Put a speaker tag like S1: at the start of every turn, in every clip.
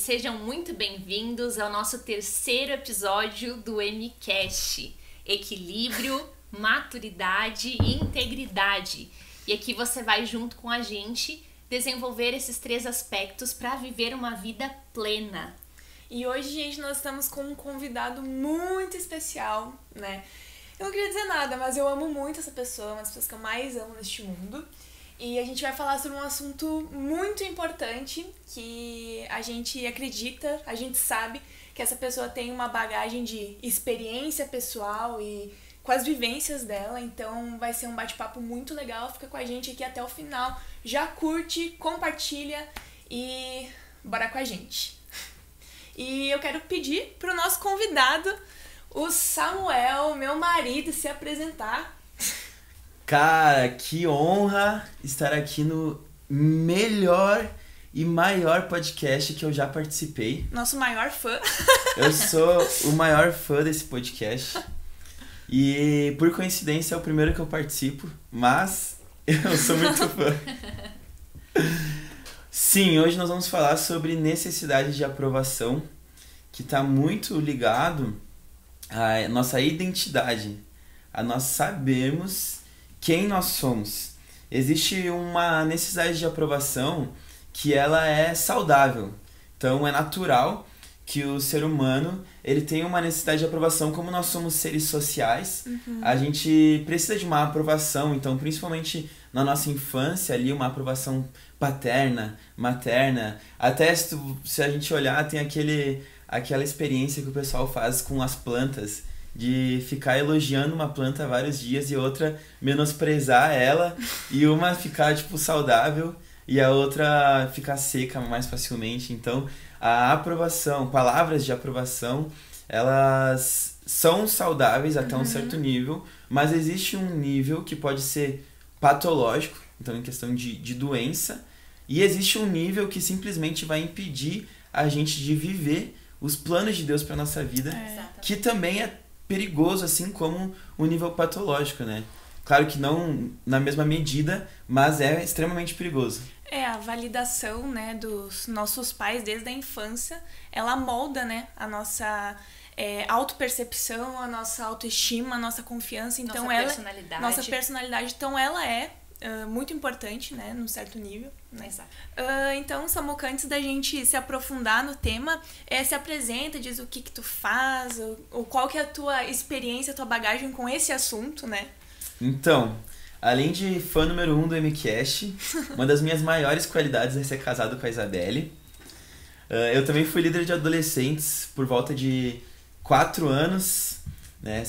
S1: sejam muito bem-vindos ao nosso terceiro episódio do MCast, Equilíbrio, Maturidade e Integridade. E aqui você vai junto com a gente desenvolver esses três aspectos para viver uma vida plena.
S2: E hoje, gente, nós estamos com um convidado muito especial, né? Eu não queria dizer nada, mas eu amo muito essa pessoa, uma das pessoas que eu mais amo neste mundo. E a gente vai falar sobre um assunto muito importante que a gente acredita, a gente sabe que essa pessoa tem uma bagagem de experiência pessoal e com as vivências dela. Então vai ser um bate-papo muito legal. Fica com a gente aqui até o final. Já curte, compartilha e bora com a gente. E eu quero pedir pro nosso convidado, o Samuel, meu marido, se apresentar.
S3: Cara, que honra estar aqui no melhor e maior podcast que eu já participei.
S2: Nosso maior fã.
S3: Eu sou o maior fã desse podcast. E por coincidência é o primeiro que eu participo, mas eu sou muito fã. Sim, hoje nós vamos falar sobre necessidade de aprovação, que está muito ligado à nossa identidade, a nós sabermos quem nós somos. Existe uma necessidade de aprovação que ela é saudável. Então é natural que o ser humano ele tem uma necessidade de aprovação. Como nós somos seres sociais, a gente precisa de uma aprovação. Então, principalmente na nossa infância ali, uma aprovação paterna, materna. Até se a gente olhar, tem aquela experiência que o pessoal faz com as plantas, de ficar elogiando uma planta vários dias e outra menosprezar ela, e uma ficar tipo saudável e a outra ficar seca mais facilmente. Então a aprovação, palavras de aprovação, elas são saudáveis até um certo nível, mas existe um nível que pode ser patológico, então em questão de doença, e existe um nível que simplesmente vai impedir a gente de viver os planos de Deus para nossa vida, que também é perigoso, assim como o nível patológico, né? Claro que não na mesma medida, mas é extremamente perigoso.
S2: A validação, né, dos nossos pais desde a infância, ela molda, né, a nossa autopercepção, a nossa autoestima, a nossa confiança. Então nossa personalidade. Então ela é muito importante, né, num certo nível. Né?
S1: Exato.
S2: Então, Samuca, antes da gente se aprofundar no tema, se apresenta, diz o que tu faz, ou qual que é a tua experiência, a tua bagagem com esse assunto, né?
S3: Então, além de fã número 1 do MCast, uma das minhas maiores qualidades é ser casado com a Isabelle. Eu também fui líder de adolescentes por volta de 4 anos, né?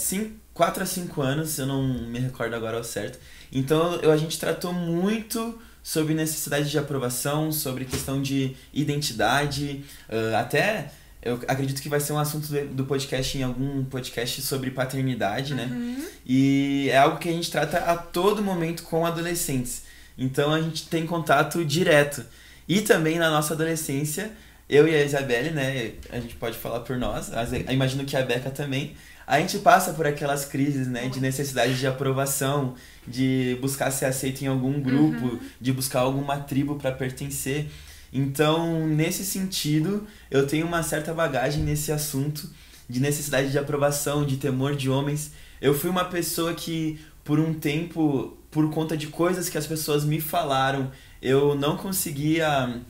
S3: 4 a 5 anos, eu não me recordo agora ao certo. Então a gente tratou muito sobre necessidade de aprovação, sobre questão de identidade, até eu acredito que vai ser um assunto do podcast em algum podcast sobre paternidade, né? E é algo que a gente trata a todo momento com adolescentes. Então a gente tem contato direto. E também na nossa adolescência, eu e a Isabelle, né? A gente pode falar por nós, mas eu imagino que a Beca também. A gente passa por aquelas crises, né, de necessidade de aprovação, de buscar ser aceito em algum grupo, de buscar alguma tribo para pertencer. Então, nesse sentido, eu tenho uma certa bagagem nesse assunto de necessidade de aprovação, de temor de homens. Eu fui uma pessoa que, por um tempo, por conta de coisas que as pessoas me falaram, eu não conseguia...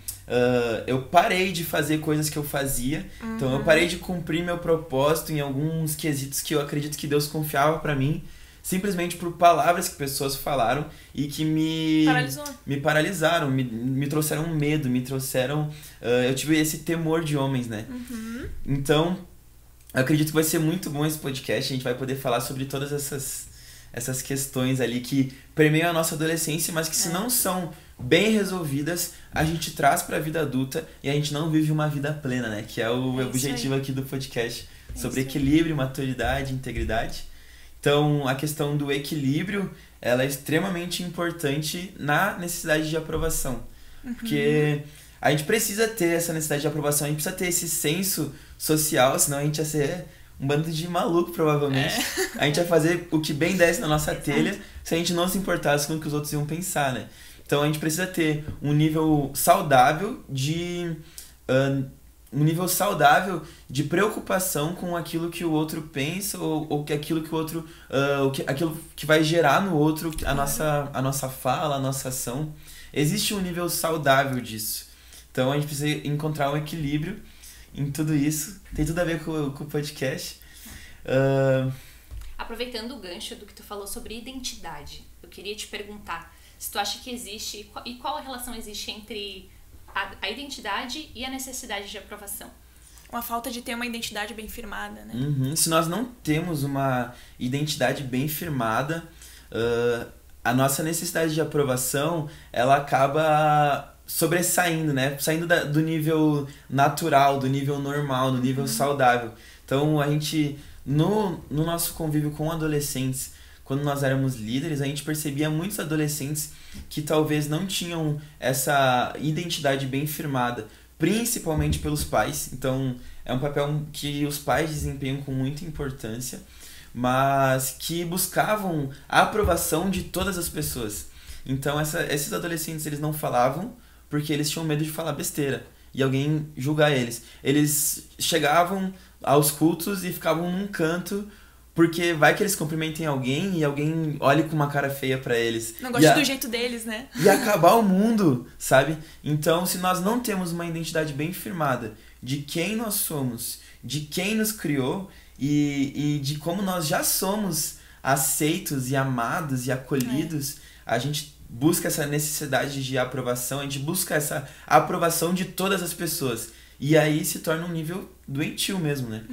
S3: eu parei de fazer coisas que eu fazia. Então eu parei de cumprir meu propósito em alguns quesitos que eu acredito que Deus confiava pra mim, simplesmente por palavras que pessoas falaram e que me paralisaram, me trouxeram medo, me trouxeram... eu tive esse temor de homens, né? Então eu acredito que vai ser muito bom esse podcast. A gente vai poder falar sobre todas essas questões ali que permeiam a nossa adolescência, mas que se não são bem resolvidas, a gente traz para a vida adulta e a gente não vive uma vida plena, né? Que é o objetivo aqui do podcast, sobre equilíbrio, maturidade, integridade. Então, a questão do equilíbrio, ela é extremamente importante na necessidade de aprovação. Porque a gente precisa ter essa necessidade de aprovação, a gente precisa ter esse senso social, senão a gente ia ser um bando de maluco, provavelmente. A gente ia fazer o que bem desce na nossa telha, se a gente não se importasse com o que os outros iam pensar, né? Então a gente precisa ter um nível saudável de um nível saudável de preocupação com aquilo que o outro pensa ou que aquilo que o outro aquilo que vai gerar no outro a nossa fala, a nossa ação. Existe um nível saudável disso. Então a gente precisa encontrar um equilíbrio em tudo isso. Tem tudo a ver com o podcast.
S1: Aproveitando o gancho do que tu falou sobre identidade, eu queria te perguntar se tu acha que existe e qual a relação existe entre a identidade e a necessidade de aprovação.
S2: Uma falta de ter uma identidade bem firmada, né?
S3: Se nós não temos uma identidade bem firmada, a nossa necessidade de aprovação, ela acaba sobressaindo, né? Saindo do nível natural, do nível normal, do nível saudável. Então, a gente, no nosso convívio com adolescentes, quando nós éramos líderes, a gente percebia muitos adolescentes que talvez não tinham essa identidade bem firmada, principalmente pelos pais. Então, é um papel que os pais desempenham com muita importância, mas que buscavam a aprovação de todas as pessoas. Então, esses adolescentes, eles não falavam porque eles tinham medo de falar besteira e alguém julgar eles. Eles chegavam aos cultos e ficavam num canto porque vai que eles cumprimentem alguém e alguém olhe com uma cara feia pra eles.
S2: Não gosta do jeito deles, né?
S3: E acabar o mundo, sabe? Então, se nós não temos uma identidade bem firmada de quem nós somos, de quem nos criou e de como nós já somos aceitos e amados e acolhidos, a gente busca essa necessidade de aprovação, a gente busca essa aprovação de todas as pessoas. E aí se torna um nível doentio mesmo, né?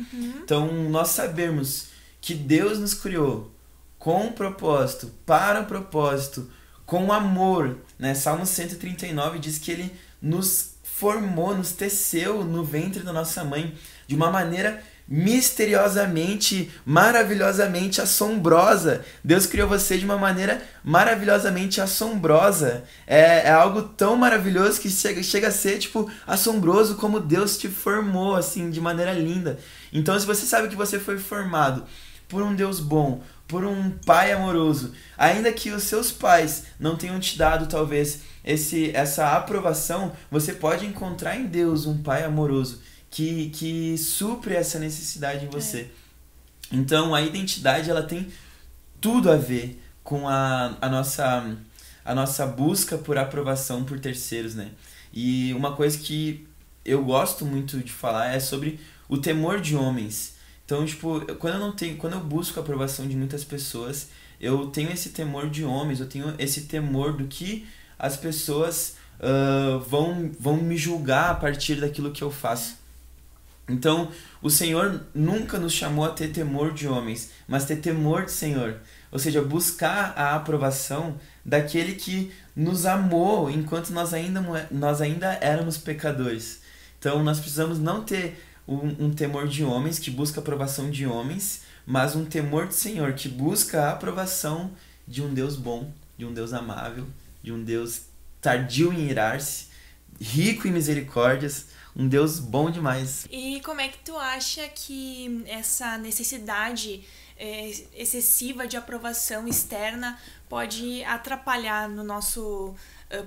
S3: Então, nós sabermos que Deus nos criou com um propósito, para um propósito, com amor, né? Salmo 139 diz que Ele nos formou, nos teceu no ventre da nossa mãe de uma maneira misteriosamente, maravilhosamente assombrosa. Deus criou você de uma maneira maravilhosamente assombrosa. É algo tão maravilhoso que chega a ser, tipo, assombroso como Deus te formou, assim, de maneira linda. Então, se você sabe que você foi formado por um Deus bom, por um Pai amoroso, ainda que os seus pais não tenham te dado, talvez, essa aprovação, você pode encontrar em Deus um Pai amoroso que supre essa necessidade em você. Então, a identidade, ela tem tudo a ver com a nossa busca por aprovação por terceiros, né? E uma coisa que eu gosto muito de falar é sobre o temor de homens. Então, tipo, quando eu busco a aprovação de muitas pessoas, eu tenho esse temor de homens, eu tenho esse temor do que as pessoas vão me julgar a partir daquilo que eu faço. Então, o Senhor nunca nos chamou a ter temor de homens, mas ter temor do Senhor. Ou seja, buscar a aprovação daquele que nos amou enquanto nós ainda éramos pecadores. Então, nós precisamos não ter um temor de homens, que busca a aprovação de homens, mas um temor do Senhor, que busca a aprovação de um Deus bom, de um Deus amável, de um Deus tardio em irar-se, rico em misericórdias, um Deus bom demais.
S2: E como é que tu acha que essa necessidade excessiva de aprovação externa pode atrapalhar no nosso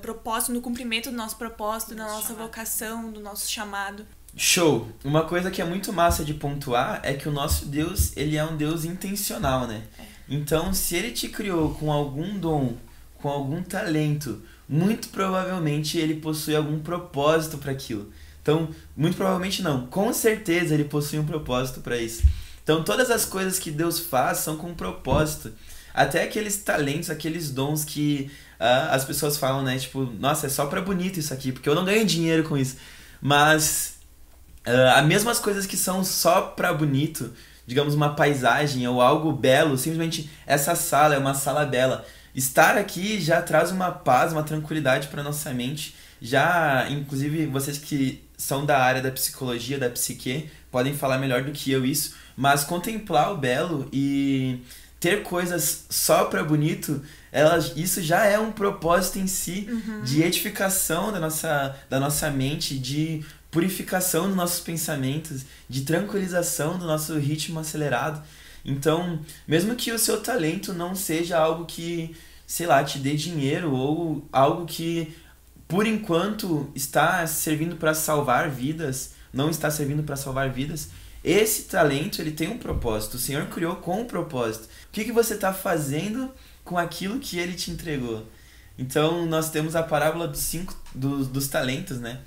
S2: propósito, no cumprimento do nosso propósito, da nossa vocação, do nosso chamado?
S3: Show! Uma coisa que é muito massa de pontuar é que o nosso Deus, ele é um Deus intencional, né? Então, se ele te criou com algum dom, com algum talento, muito provavelmente ele possui algum propósito para aquilo. Então, muito provavelmente não, com certeza ele possui um propósito para isso. Então, todas as coisas que Deus faz são com um propósito. Até aqueles talentos, aqueles dons que as pessoas falam, né? Tipo, nossa, é só pra bonito isso aqui, porque eu não ganho dinheiro com isso. Mas as mesmas coisas que são só pra bonito, digamos uma paisagem ou algo belo, simplesmente essa sala é uma sala bela. Estar aqui já traz uma paz, uma tranquilidade para nossa mente. Já, inclusive, vocês que são da área da psicologia, da psique, podem falar melhor do que eu isso, mas contemplar o belo e ter coisas só para bonito, isso já é um propósito em si, de edificação da nossa mente, de purificação dos nossos pensamentos, de tranquilização do nosso ritmo acelerado. Então, mesmo que o seu talento não seja algo que, sei lá, te dê dinheiro ou algo que, por enquanto, está servindo para salvar vidas, não está servindo para salvar vidas, esse talento ele tem um propósito. O Senhor criou com um propósito. O que você está fazendo com aquilo que Ele te entregou? Então, nós temos a parábola dos talentos, né?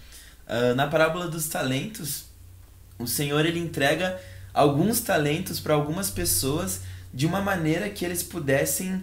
S3: Na parábola dos talentos, o Senhor ele entrega alguns talentos para algumas pessoas de uma maneira que eles pudessem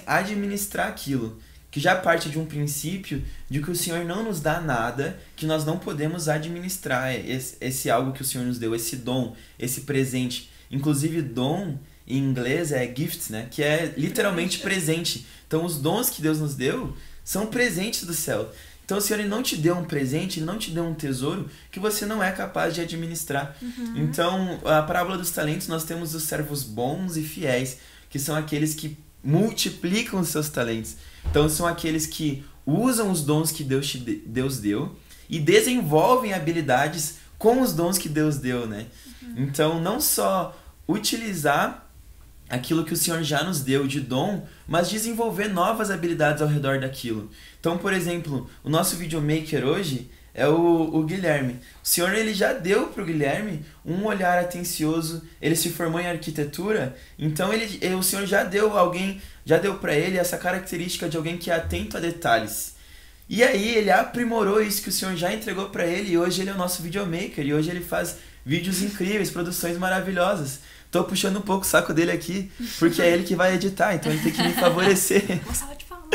S3: administrar aquilo, que já parte de um princípio de que o Senhor não nos dá nada que nós não podemos administrar esse algo que o Senhor nos deu, esse dom, esse presente. Inclusive dom em inglês é gift, né? Que é literalmente presente. Então os dons que Deus nos deu são presentes do céu. Então o Senhor ele não te deu um presente, Ele não te deu um tesouro que você não é capaz de administrar. Então, a parábola dos talentos, nós temos os servos bons e fiéis, que são aqueles que multiplicam os seus talentos. Então são aqueles que usam os dons que Deus deu e desenvolvem habilidades com os dons que Deus deu, né? Então não só utilizar aquilo que o Senhor já nos deu de dom, mas desenvolver novas habilidades ao redor daquilo. Então, por exemplo, o nosso videomaker hoje é o Guilherme. O Senhor ele já deu para o Guilherme um olhar atencioso, ele se formou em arquitetura, então o Senhor já deu para ele essa característica de alguém que é atento a detalhes. E aí ele aprimorou isso que o Senhor já entregou para ele, e hoje ele é o nosso videomaker, e hoje ele faz vídeos incríveis, produções maravilhosas. Tô puxando um pouco o saco dele aqui, porque é ele que vai editar, então ele tem que me favorecer.
S1: Uma salva de palmas.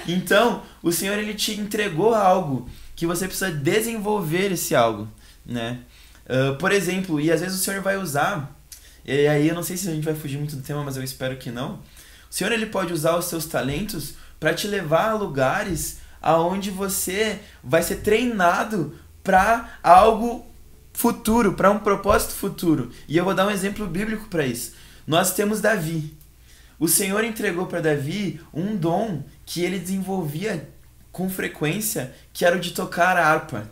S3: Então, o Senhor ele te entregou algo que você precisa desenvolver esse algo, né? Por exemplo, e às vezes o Senhor vai usar, e aí eu não sei se a gente vai fugir muito do tema, mas eu espero que não. O Senhor ele pode usar os seus talentos para te levar a lugares aonde você vai ser treinado para algo futuro, para um propósito futuro. E eu vou dar um exemplo bíblico para isso. Nós temos Davi. O Senhor entregou para Davi um dom que ele desenvolvia com frequência, que era o de tocar a harpa.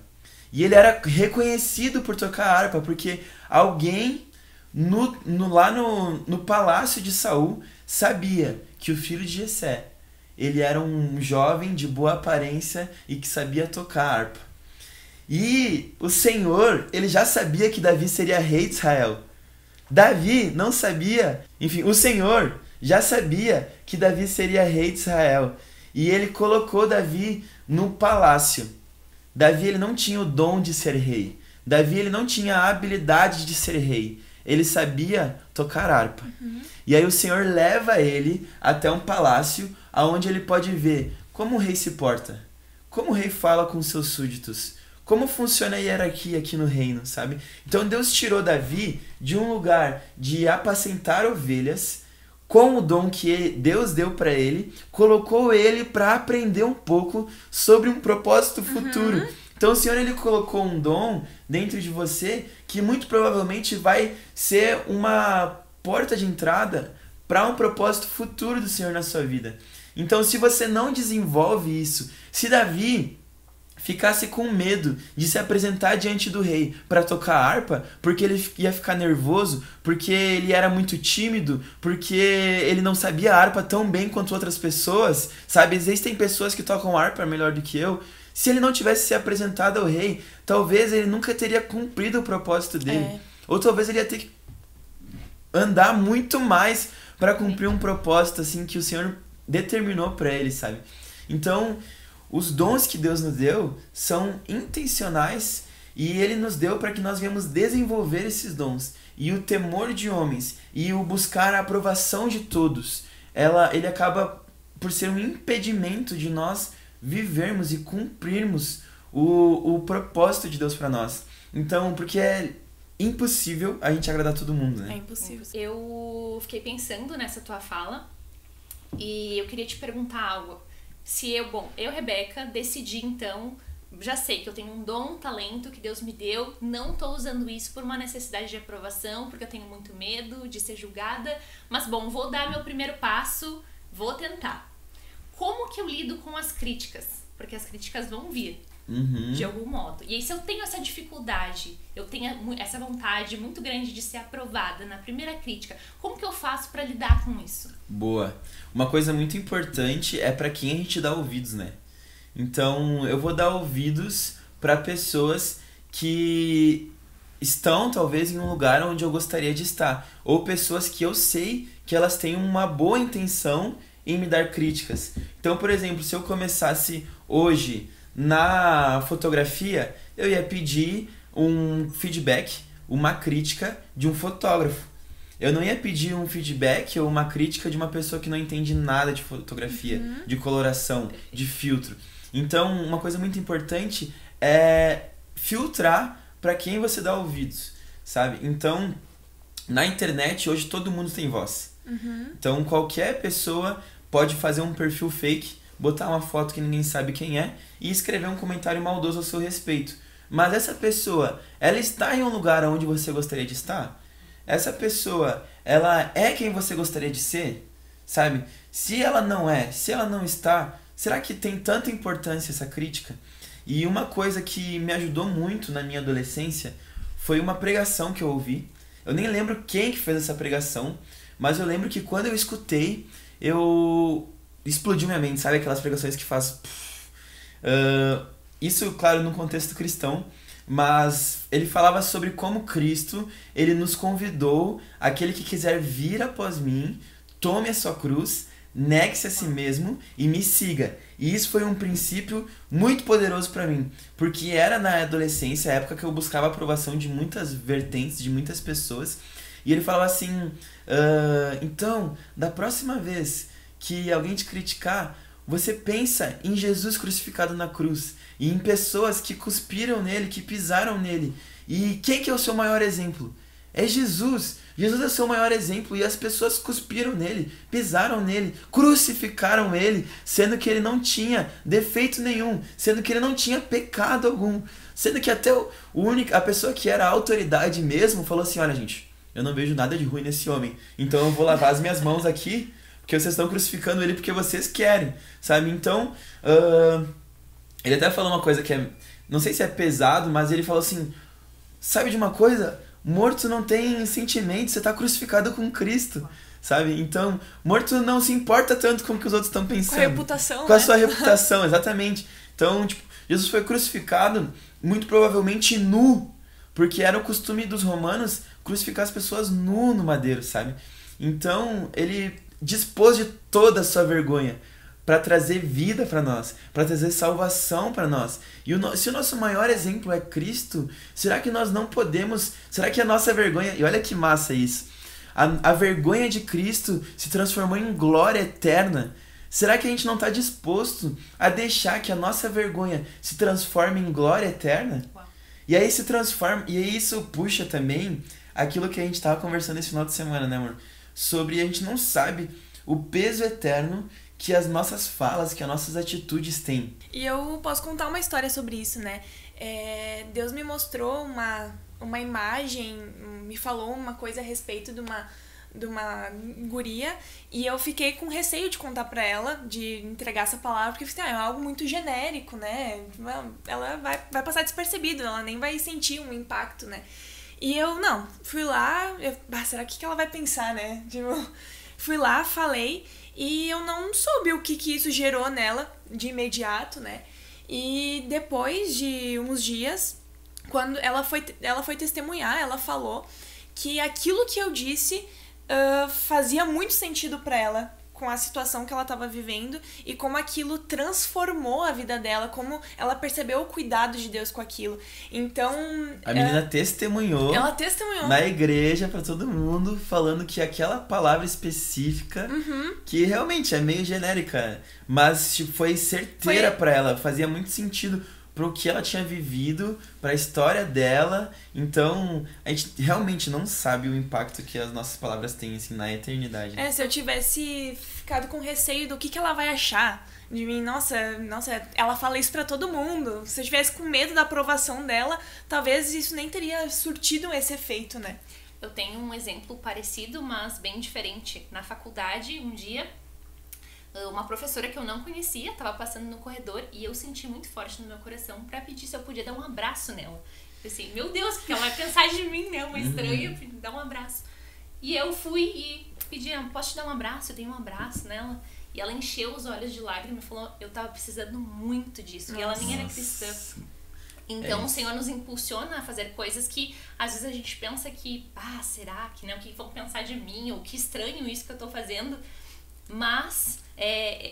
S3: E ele era reconhecido por tocar a harpa, porque alguém lá no palácio de Saul sabia que o filho de Jessé, ele era um jovem de boa aparência e que sabia tocar a harpa. E o Senhor, ele já sabia que Davi seria rei de Israel. Davi não sabia, enfim, o Senhor já sabia que Davi seria rei de Israel. E ele colocou Davi no palácio. Davi ele não tinha o dom de ser rei. Davi ele não tinha a habilidade de ser rei. Ele sabia tocar harpa. E aí o Senhor leva ele até um palácio onde ele pode ver como o rei se porta, como o rei fala com seus súditos, como funciona a hierarquia aqui no reino, sabe? Então Deus tirou Davi de um lugar de apacentar ovelhas com o dom que Deus deu para ele, colocou ele para aprender um pouco sobre um propósito futuro. Então o Senhor ele colocou um dom dentro de você que muito provavelmente vai ser uma porta de entrada para um propósito futuro do Senhor na sua vida. Então se você não desenvolve isso, se Davi ficasse com medo de se apresentar diante do rei para tocar harpa, porque ele ia ficar nervoso, porque ele era muito tímido, porque ele não sabia a harpa tão bem quanto outras pessoas, sabe? Existem pessoas que tocam harpa melhor do que eu. Se ele não tivesse se apresentado ao rei, talvez ele nunca teria cumprido o propósito dele. Ou talvez ele ia ter que andar muito mais para cumprir um propósito assim que o Senhor determinou para ele, sabe? Então, os dons que Deus nos deu são intencionais e Ele nos deu para que nós venhamos desenvolver esses dons. E o temor de homens e o buscar a aprovação de todos, ele acaba por ser um impedimento de nós vivermos e cumprirmos o propósito de Deus para nós. Então, porque é impossível a gente agradar todo mundo, né?
S2: É impossível.
S1: Eu fiquei pensando nessa tua fala e eu queria te perguntar algo. Se eu, Rebeca, decidi então, já sei que eu tenho um dom, um talento que Deus me deu, não tô usando isso por uma necessidade de aprovação, porque eu tenho muito medo de ser julgada, mas vou dar meu primeiro passo, vou tentar. Como que eu lido com as críticas? Porque as críticas vão vir, de algum modo. E aí se eu tenho essa dificuldade, eu tenho essa vontade muito grande de ser aprovada na primeira crítica, como que eu faço para lidar com isso?
S3: Boa. Uma coisa muito importante é para quem a gente dá ouvidos, né? Então, eu vou dar ouvidos para pessoas que estão, talvez, em um lugar onde eu gostaria de estar. Ou pessoas que eu sei que elas têm uma boa intenção em me dar críticas. Então, por exemplo, se eu começasse hoje na fotografia, eu ia pedir um feedback, uma crítica de um fotógrafo. Eu não ia pedir um feedback ou uma crítica de uma pessoa que não entende nada de fotografia, de coloração, de filtro. Então, uma coisa muito importante é filtrar para quem você dá ouvidos, sabe? Então, na internet, hoje todo mundo tem voz. Então, qualquer pessoa pode fazer um perfil fake, botar uma foto que ninguém sabe quem é e escrever um comentário maldoso ao seu respeito. Mas essa pessoa, ela está em um lugar onde você gostaria de estar? Essa pessoa, ela é quem você gostaria de ser? Sabe? Se ela não é, se ela não está, será que tem tanta importância essa crítica? E uma coisa que me ajudou muito na minha adolescência foi uma pregação que eu ouvi. Eu nem lembro quem que fez essa pregação, mas eu lembro que quando eu escutei, explodiu minha mente, sabe? Aquelas pregações que faz... Isso, claro, no contexto cristão, mas ele falava sobre como Cristo, ele nos convidou, aquele que quiser vir após mim, tome a sua cruz, negue-se a si mesmo e me siga. E isso foi um princípio muito poderoso para mim, porque era na adolescência, a época que eu buscava a aprovação de muitas vertentes, de muitas pessoas, e ele falava assim, então, da próxima vez que alguém te criticar, você pensa em Jesus crucificado na cruz e em pessoas que cuspiram nele, que pisaram nele. E quem que é o seu maior exemplo? É Jesus. Jesus é o seu maior exemplo e as pessoas cuspiram nele, pisaram nele, crucificaram ele, sendo que ele não tinha defeito nenhum, sendo que ele não tinha pecado algum, sendo que até a pessoa que era a autoridade mesmo falou assim, olha gente, eu não vejo nada de ruim nesse homem, então eu vou lavar as minhas mãos aqui, porque vocês estão crucificando ele porque vocês querem, sabe? Então, ele até falou uma coisa que não sei se é pesado, mas ele falou assim, sabe de uma coisa? Morto não tem sentimento, você está crucificado com Cristo, sabe? Então, morto não se importa tanto com o que os outros estão pensando.
S2: Com a reputação,
S3: com a sua reputação, exatamente. Então, tipo, Jesus foi crucificado muito provavelmente nu, porque era o costume dos romanos crucificar as pessoas nu no madeiro, sabe? Então, ele dispôs de toda a sua vergonha para trazer vida para nós, para trazer salvação para nós. E se o nosso maior exemplo é Cristo, será que nós não podemos... Será que a nossa vergonha... E olha que massa isso. A vergonha de Cristo se transformou em glória eterna. Será que a gente não está disposto a deixar que a nossa vergonha se transforme em glória eterna? Uau. E aí se transforma... E aí isso puxa também aquilo que a gente estava conversando esse final de semana, né, amor? Sobre a gente não sabe o peso eterno que as nossas falas, que as nossas atitudes têm.
S2: E eu posso contar uma história sobre isso, né? Deus me mostrou uma imagem, me falou uma coisa a respeito de uma guria, e eu fiquei com receio de contar pra ela, de entregar essa palavra, porque eu falei, é algo muito genérico, né? Ela vai passar despercebido, ela nem vai sentir um impacto, né? E eu, fui lá, será que ela vai pensar, né? Tipo, fui lá, falei, e eu não soube o que isso gerou nela de imediato, né? E depois de uns dias, quando ela foi testemunhar, ela falou que aquilo que eu disse fazia muito sentido pra ela, com a situação que ela estava vivendo e como aquilo transformou a vida dela, como ela percebeu o cuidado de Deus com aquilo. Então...
S3: A menina testemunhou.
S2: Ela testemunhou.
S3: Na igreja pra todo mundo, falando que aquela palavra específica, que realmente é meio genérica, mas foi certeira pra ela, fazia muito sentido pro que ela tinha vivido, pra história dela. Então, a gente realmente não sabe o impacto que as nossas palavras têm, assim, na eternidade.
S2: Se eu tivesse ficado com receio do que ela vai achar de mim, nossa, ela fala isso pra todo mundo. Se eu tivesse com medo da aprovação dela, talvez isso nem teria surtido esse efeito, né?
S1: Eu tenho um exemplo parecido, mas bem diferente. Na faculdade, um dia... uma professora que eu não conhecia estava passando no corredor e eu senti muito forte no meu coração para pedir se eu podia dar um abraço nela. Eu pensei, meu Deus, o que ela vai pensar de mim, né? Uma estranha, dar um abraço. E eu fui e pedir, posso te dar um abraço? Eu dei um abraço nela. E ela encheu os olhos de lágrimas e falou, eu tava precisando muito disso. E ela nem era cristã. Então o Senhor nos impulsiona a fazer coisas que às vezes a gente pensa que, será que, né? O que vão pensar de mim? Ou que estranho isso que eu tô fazendo. Mas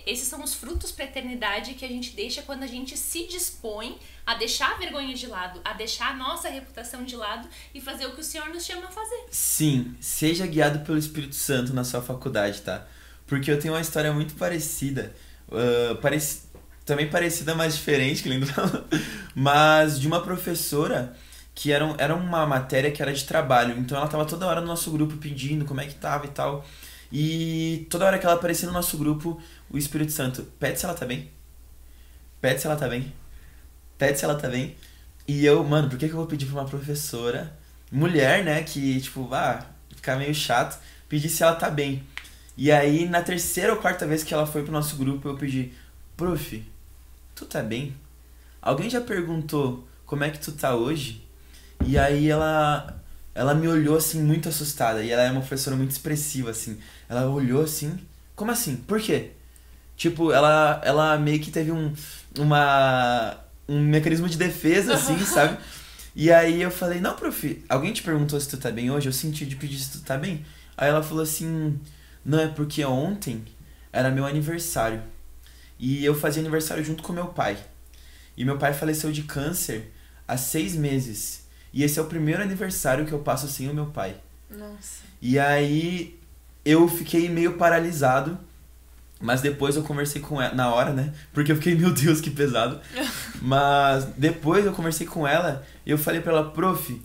S1: esses são os frutos pra eternidade que a gente deixa quando a gente se dispõe a deixar a vergonha de lado, a deixar a nossa reputação de lado e fazer o que o Senhor nos chama a fazer.
S3: Sim, seja guiado pelo Espírito Santo na sua faculdade, tá? Porque eu tenho uma história muito parecida, também parecida, mas diferente, que lindo, mas de uma professora que era uma matéria que era de trabalho, então ela tava toda hora no nosso grupo pedindo como é que tava e tal, e toda hora que ela aparecia no nosso grupo, o Espírito Santo, pede se ela tá bem, pede se ela tá bem, pede se ela tá bem, e eu, mano, por que eu vou pedir pra uma professora, mulher, né, que tipo, ficar meio chato, pedir se ela tá bem. E aí, na terceira ou quarta vez que ela foi pro nosso grupo, eu pedi, prof, tu tá bem? Alguém já perguntou como é que tu tá hoje? E aí ela me olhou assim, muito assustada. E ela é uma professora muito expressiva, assim. Ela olhou assim, como assim? Por quê? Tipo, ela meio que teve um mecanismo de defesa, assim, sabe? E aí eu falei, não, prof, alguém te perguntou se tu tá bem hoje? Eu senti de pedir se tu tá bem. Aí ela falou assim, não, é porque ontem era meu aniversário. E eu fazia aniversário junto com meu pai. E meu pai faleceu de câncer há 6 meses. E esse é o primeiro aniversário que eu passo sem o meu pai.
S2: Nossa.
S3: E aí eu fiquei meio paralisado. Mas depois eu conversei com ela, na hora, né? Porque eu fiquei, meu Deus, que pesado. Mas depois eu conversei com ela e eu falei pra ela, prof,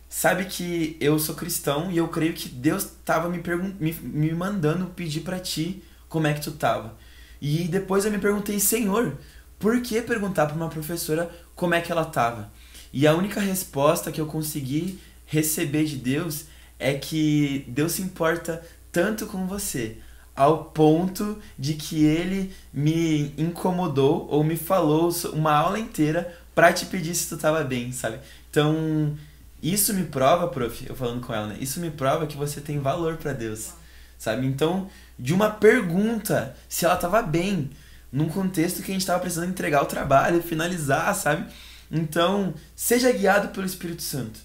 S3: sabe que eu sou cristão e eu creio que Deus tava me mandando pedir pra ti como é que tu tava. E depois eu me perguntei, Senhor, por que perguntar pra uma professora como é que ela tava? E a única resposta que eu consegui receber de Deus é que Deus se importa tanto com você, ao ponto de que Ele me incomodou ou me falou uma aula inteira pra te pedir se tu tava bem, sabe? Então, isso me prova, prof, eu falando com ela, né? Isso me prova que você tem valor pra Deus, sabe? Então, de uma pergunta se ela tava bem, num contexto que a gente tava precisando entregar o trabalho, finalizar, sabe? Então, seja guiado pelo Espírito Santo,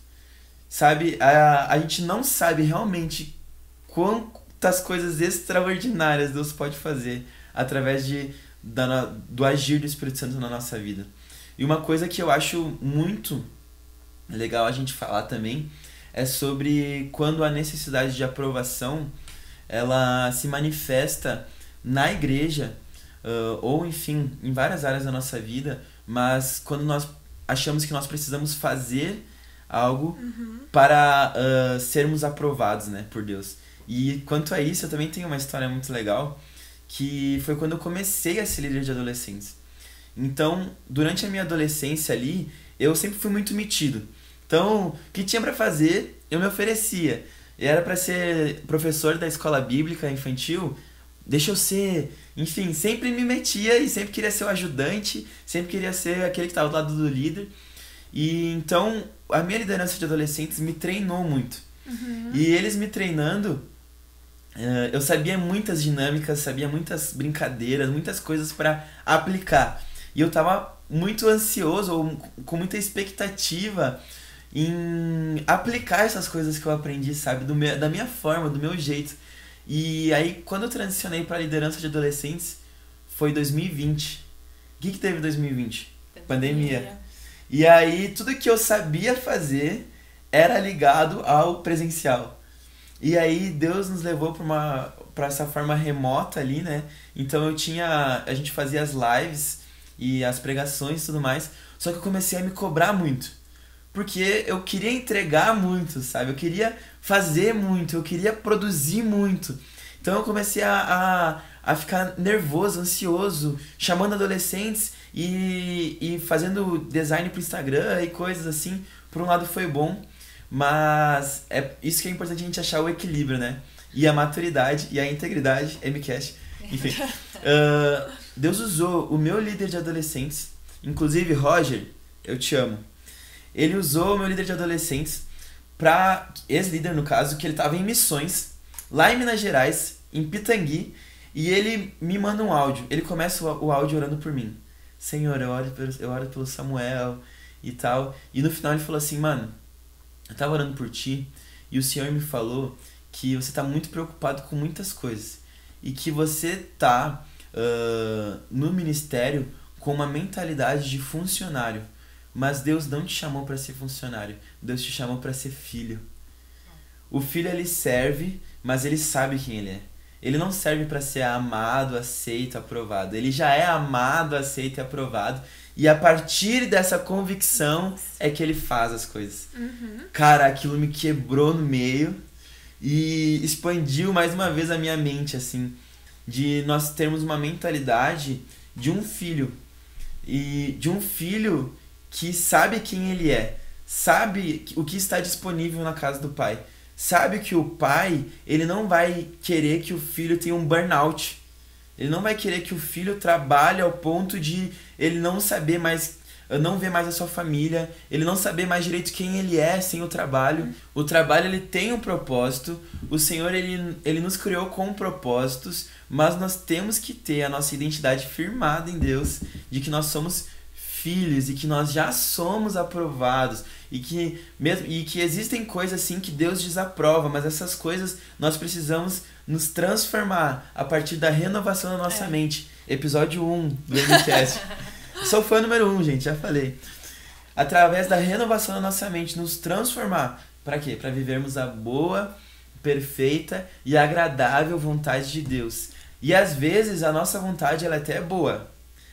S3: sabe? A gente não sabe realmente quantas coisas extraordinárias Deus pode fazer através do agir do Espírito Santo na nossa vida. E uma coisa que eu acho muito legal a gente falar também é sobre quando a necessidade de aprovação ela se manifesta na igreja, ou enfim, em várias áreas da nossa vida, mas quando nós achamos que nós precisamos fazer algo para sermos aprovados, né, por Deus. E quanto a isso, eu também tenho uma história muito legal, que foi quando eu comecei a ser líder de adolescentes. Então, durante a minha adolescência ali, eu sempre fui muito metido. Então, o que tinha para fazer, eu me oferecia. E era para ser professor da escola bíblica infantil, deixa eu ser... Enfim, sempre me metia e sempre queria ser o ajudante, sempre queria ser aquele que estava do lado do líder. E então, a minha liderança de adolescentes me treinou muito. E eles me treinando, eu sabia muitas dinâmicas, sabia muitas brincadeiras, muitas coisas para aplicar. E eu tava muito ansioso, ou com muita expectativa em aplicar essas coisas que eu aprendi, sabe? Da minha forma, do meu jeito. E aí, quando eu transicionei para liderança de adolescentes, foi 2020. O que teve em 2020? Pandemia. E aí, tudo que eu sabia fazer era ligado ao presencial. E aí, Deus nos levou para essa forma remota ali, né? Então, a gente fazia as lives e as pregações e tudo mais, só que eu comecei a me cobrar muito. Porque eu queria entregar muito, sabe? Eu queria fazer muito, eu queria produzir muito. Então eu comecei a ficar nervoso, ansioso, chamando adolescentes e fazendo design pro Instagram e coisas assim. Por um lado foi bom, mas é isso que é importante a gente achar o equilíbrio, né? E a maturidade e a integridade, MCast, enfim. Deus usou o meu líder de adolescentes, inclusive Roger, eu te amo. Ele usou o meu líder de adolescentes ex-líder no caso, que ele estava em missões, lá em Minas Gerais, em Pitangui, e ele me manda um áudio. Ele começa o áudio orando por mim. Senhor, eu oro pelo Samuel e tal. E no final ele falou assim, mano, eu tava orando por ti e o Senhor me falou que você tá muito preocupado com muitas coisas. E que você tá no ministério com uma mentalidade de funcionário. Mas Deus não te chamou para ser funcionário. Deus te chamou para ser filho. O filho, ele serve, mas ele sabe quem ele é. Ele não serve para ser amado, aceito, aprovado. Ele já é amado, aceito e aprovado. E a partir dessa convicção é que ele faz as coisas. Cara, aquilo me quebrou no meio e expandiu mais uma vez a minha mente, assim, de nós termos uma mentalidade de um filho. E de um filho que sabe quem ele é, sabe o que está disponível na casa do pai. Sabe que o pai, ele não vai querer que o filho tenha um burnout. Ele não vai querer que o filho trabalhe ao ponto de ele não saber mais, não ver mais a sua família, ele não saber mais direito quem ele é sem o trabalho. O trabalho, ele tem um propósito. O Senhor, ele nos criou com propósitos, mas nós temos que ter a nossa identidade firmada em Deus, de que nós somos filhos e que nós já somos aprovados e que existem coisas assim que Deus desaprova, mas essas coisas nós precisamos nos transformar a partir da renovação da nossa mente. Episódio 1 do MCast. Sou fã número 1, gente, já falei. Através da renovação da nossa mente, nos transformar. Para quê? Para vivermos a boa, perfeita e agradável vontade de Deus. E às vezes a nossa vontade, ela até é boa,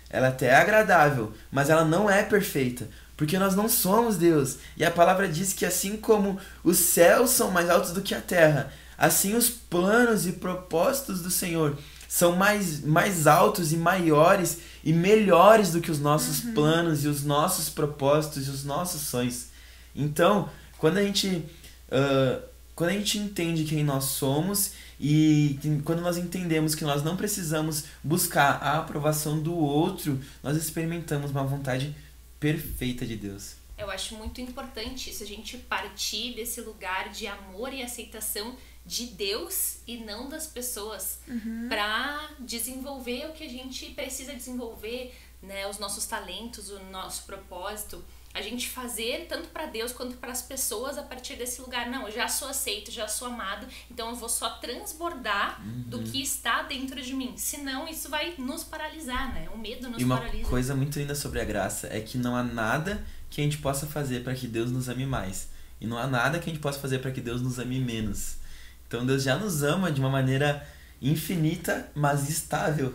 S3: ela até é agradável, mas ela não é perfeita, porque nós não somos Deus. E a palavra diz que assim como os céus são mais altos do que a terra, assim os planos e propósitos do Senhor são mais altos e maiores e melhores do que os nossos planos e os nossos propósitos e os nossos sonhos. Então, quando a gente entende quem nós somos e quando nós entendemos que nós não precisamos buscar a aprovação do outro, nós experimentamos uma vontade perfeita de Deus.
S1: Eu acho muito importante isso, a gente partir desse lugar de amor e aceitação de Deus e não das pessoas, para desenvolver o que a gente precisa desenvolver, né? Os nossos talentos, o nosso propósito. A gente fazer tanto para Deus quanto para as pessoas a partir desse lugar. Não, eu já sou aceito, já sou amado, então eu vou só transbordar do que está dentro de mim. Senão isso vai nos paralisar, né? O medo nos paralisa.
S3: E uma coisa muito linda sobre a graça é que não há nada que a gente possa fazer para que Deus nos ame mais. E não há nada que a gente possa fazer para que Deus nos ame menos. Então Deus já nos ama de uma maneira infinita, mas estável.